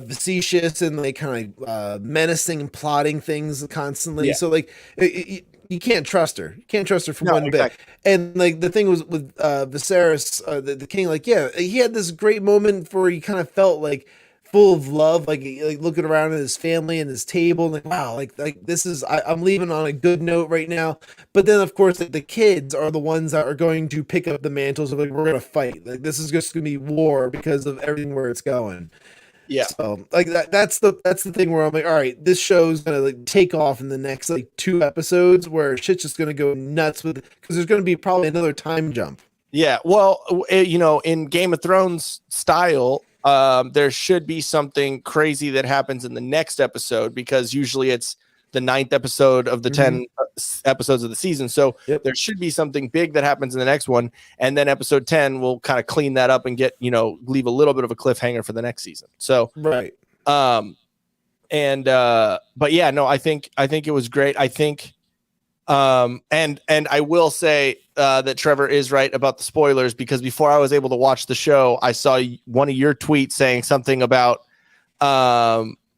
facetious and like kind of menacing and plotting things constantly. So like you can't trust her. You can't trust her for one bit. And like the thing was with Viserys, the king, like he had this great moment where he kind of felt like full of love, like looking around at his family and his table, and like, wow, like this is I'm leaving on a good note right now. But then of course like, the kids are the ones that are going to pick up the mantles of like, we're gonna fight. Like this is just gonna be war because of everything where it's going. Yeah. So like that's the thing where I'm like, all right, this show's gonna like take off in the next like 2 episodes where shit's just gonna go nuts with because there's gonna be probably another time jump. Yeah. Well, in Game of Thrones style, there should be something crazy that happens in the next episode because usually it's the 9th episode of the 10 episodes of the season. So there should be something big that happens in the next one. And then episode 10 will kind of clean that up and get, leave a little bit of a cliffhanger for the next season. So, right. But yeah, no, I think it was great. I think, and I will say, that Trevor is right about the spoilers because before I was able to watch the show, I saw one of your tweets saying something about,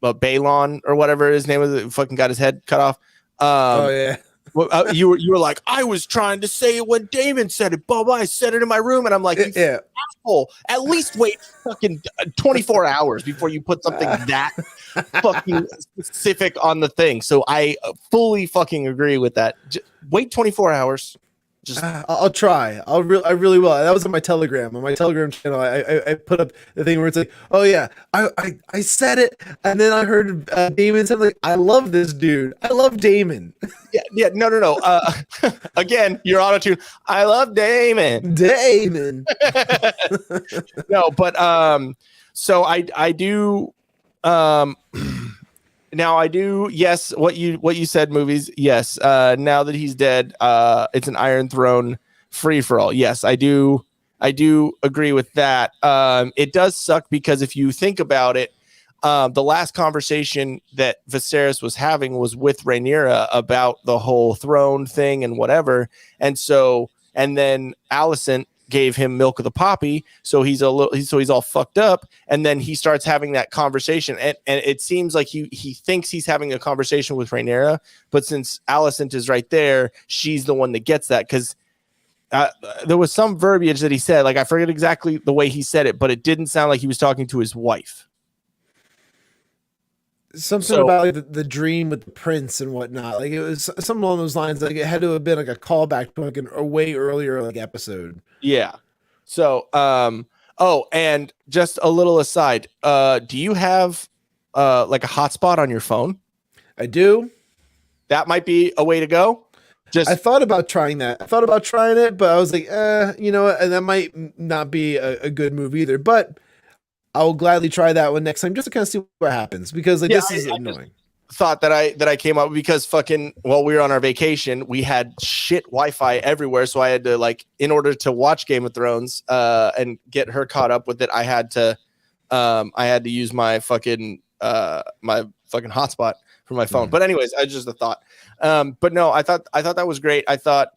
Balon or whatever his name was, fucking got his head cut off. Oh yeah. You were like, I was trying to say it when Damon said it, Bubba. I said it in my room, and I'm like, you asshole. At least wait fucking 24 hours before you put something that fucking specific on the thing. So I fully fucking agree with that. Wait 24 hours. I'll try. I really will. That was on my Telegram. On my Telegram channel, I put up the thing where it's like, oh yeah, I said it, and then I heard Damon said like, I love this dude. I love Damon. Yeah. No. Again, you're auto tune. I love Damon. No, but so I do. Now I do. Yes. What you said, movies. Yes. Now that he's dead, it's an Iron Throne free for all. Yes, I do agree with that. It does suck because if you think about it, the last conversation that Viserys was having was with Rhaenyra about the whole throne thing and whatever. And then Alicent gave him milk of the poppy, so he's all fucked up, and then he starts having that conversation, and it seems like he thinks he's having a conversation with Rhaenyra, but since Alicent is right there, she's the one that gets that, because there was some verbiage that he said, like I forget exactly the way he said it, but it didn't sound like he was talking to his wife. Something about like the dream with the prince and whatnot. Like it was something along those lines. Like it had to have been like a callback to like a way earlier like episode. Yeah. So, and just a little aside, do you have like a hotspot on your phone? I do. That might be a way to go. I thought about trying that. I thought about trying it, but I was like, and that might not be a good move either. But I will gladly try that one next time just to kind of see what happens because this is annoying. Thought that I came up because while we were on our vacation, we had shit Wi-Fi everywhere, so I had to in order to watch Game of Thrones and get her caught up with it, I had to use my fucking hotspot for my phone. But anyways, I just a thought. But no, I thought that was great. I thought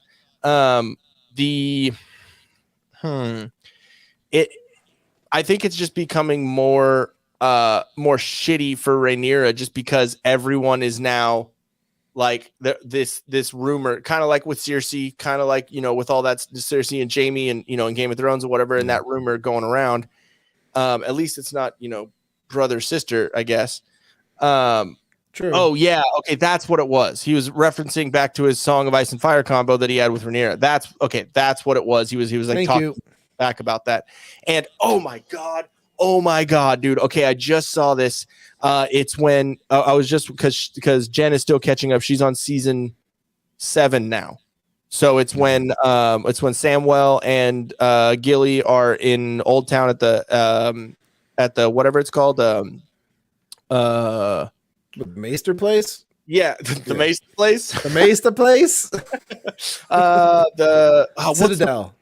I think it's just becoming more shitty for Rhaenyra just because everyone is now like this rumor, kind of like with Cersei, kind of like, with all that Cersei and Jaime and, in Game of Thrones or whatever, and that rumor going around. At least it's not, brother, sister, I guess. True. Oh yeah. Okay. That's what it was. He was referencing back to his Song of Ice and Fire combo that he had with Rhaenyra. That's what it was. He was like Thank talking you. back about that. And oh my God, dude. Okay. I just saw this. It's when I was just because Jen is still catching up. She's on season 7 now. So it's when Samwell and Gilly are in Old Town at the whatever it's called. The Maester place? Yeah, the Maester place. The Maester place? Citadel.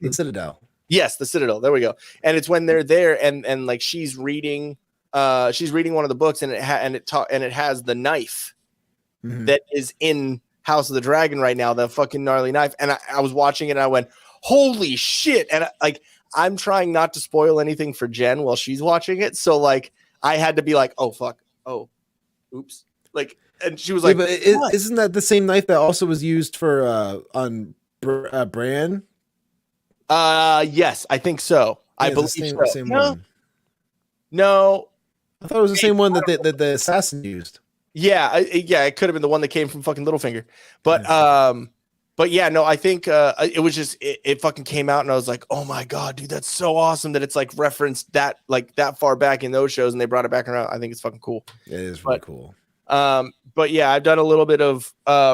The Citadel. Yes, the Citadel. There we go. And it's when they're there and like she's reading one of the books and it has the knife that is in House of the Dragon right now, the fucking gnarly knife. And I was watching it and I went, holy shit. And I'm trying not to spoil anything for Jen while she's watching it. So like I had to be like, oh fuck. Oh, oops. Like, and she was like, but isn't that the same knife that also was used for on Bran? Yes, I think so. Yeah, I believe the so. same one. No, I thought it was the same one that the assassin used. Yeah, it could have been the one that came from fucking Littlefinger. But but yeah, no, I think it was just it fucking came out, and I was like, oh my god, dude, that's so awesome that it's like referenced that like that far back in those shows, and they brought it back around. I think it's fucking cool. It is really cool. But yeah, I've done a little bit of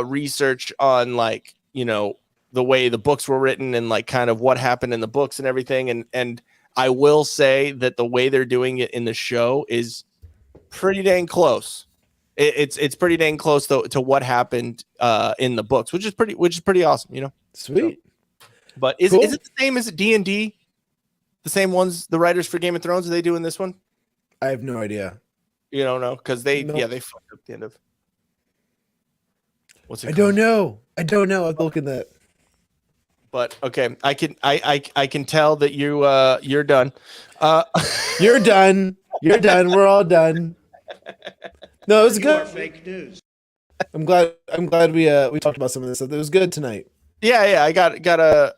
research on like, you know, the way the books were written and like kind of what happened in the books and everything. And I will say that the way they're doing it in the show is pretty dang close. It's pretty dang close to what happened in the books, which is pretty awesome, you know. Sweet. So, but is it the same as D&D? The same ones, the writers for Game of Thrones, are they doing this one? I have no idea. You don't know because they fucked up the end of. What's it? I don't know. I'm looking at. But okay, I can tell that you're done. You're done. You're done. We're all done. No, it was good. Fake news. I'm glad we talked about some of this stuff. It was good tonight. Yeah, I got a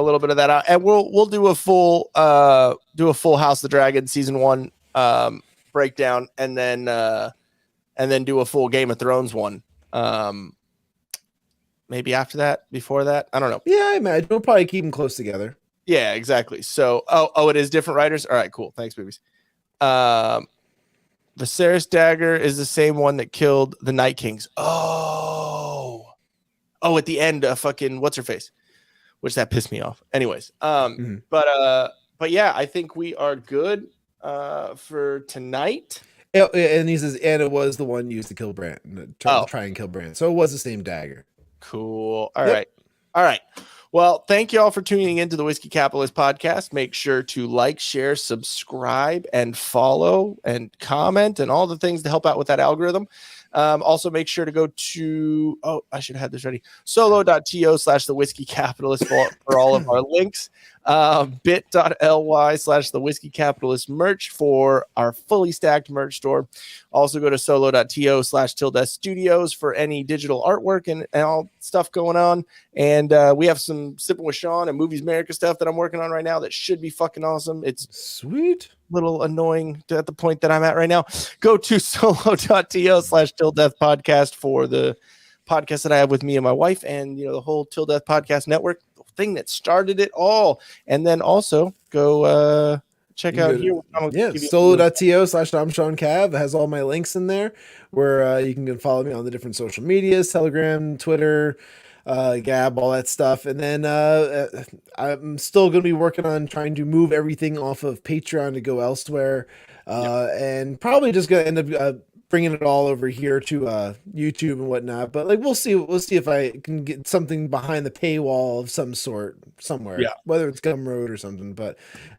little bit of that out, and we'll do a full House of the Dragon season 1 breakdown, and then do a full Game of Thrones one. Maybe after that, before that, I don't know. Yeah, I imagine we'll probably keep them close together. Yeah, exactly. So, it is different writers. All right, cool. Thanks, movies. Viserys dagger is the same one that killed the Night Kings. Oh, at the end, fucking what's her face, which that pissed me off. Anyways, but yeah, I think we are good for tonight. And he says, and it was the one used to kill Bran, try and kill Bran. So it was the same dagger. Cool. All right. Well, thank you all for tuning into the Whiskey Capitalist podcast. Make sure to like, share, subscribe, and follow, and comment, and all the things to help out with that algorithm. Also, make sure to go to, I should have had this ready, solo.to/the Whiskey Capitalist for all of our links. bit.ly/the Whiskey Capitalist merch for our fully stacked merch store. Also go to solo.to/tildeathstudios for any digital artwork and all stuff going on. And we have some Sippin with Shawn and Movies America stuff that I'm working on right now that should be fucking awesome. It's sweet. Little annoying at the point that I'm at right now. Go to solo.to/Til Death Podcast for the podcast that I have with me and my wife, and the whole Til Death Podcast network, the thing that started it all. And then also go check out here. Solo.to/I'm Shawn Cav. It has all my links in there where you can follow me on the different social medias, Telegram, Twitter, Gab, all that stuff. And then I'm still going to be working on trying to move everything off of Patreon to go elsewhere, and probably just going to end up bringing it all over here to YouTube and whatnot. But like, we'll see if I can get something behind the paywall of some sort somewhere, whether it's Gumroad or something, but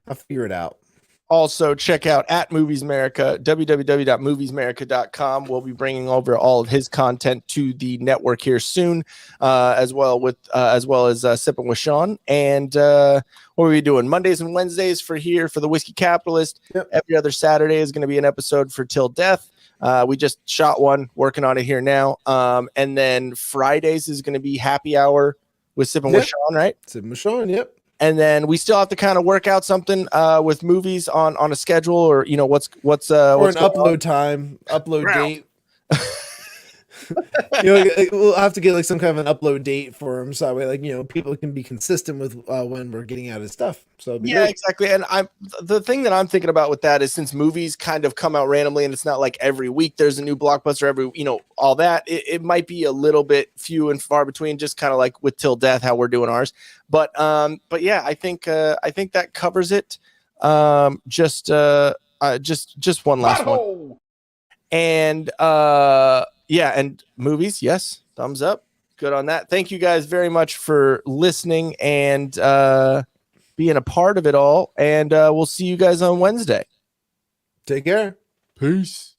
I'll figure it out. Also, check out at Movies America, www.moviesamerica.com. We'll be bringing over all of his content to the network here soon, as well as Sippin with Shawn. And what are we doing? Mondays and Wednesdays for the Whiskey Capitalist. Yep. Every other Saturday is going to be an episode for Til Death. We just shot one, working on it here now. And then Fridays is going to be happy hour with Sippin with Shawn, right? Sippin with Shawn, yep. And then we still have to kind of work out something with movies on a schedule, or what's or what's an upload time, date. We'll have to get like some kind of an upload date for him, so that way people can be consistent with when we're getting out his stuff. So great. Exactly. And the thing that I'm thinking about with that is, since movies kind of come out randomly and it's not like every week there's a new blockbuster, every all that, it might be a little bit few and far between, just kind of like with Til Death, how we're doing ours. But yeah, I think that covers it. Just one last one. And and movies, yes, thumbs up, good on that. Thank you guys very much for listening and being a part of it all, and we'll see you guys on Wednesday. Take care. Peace.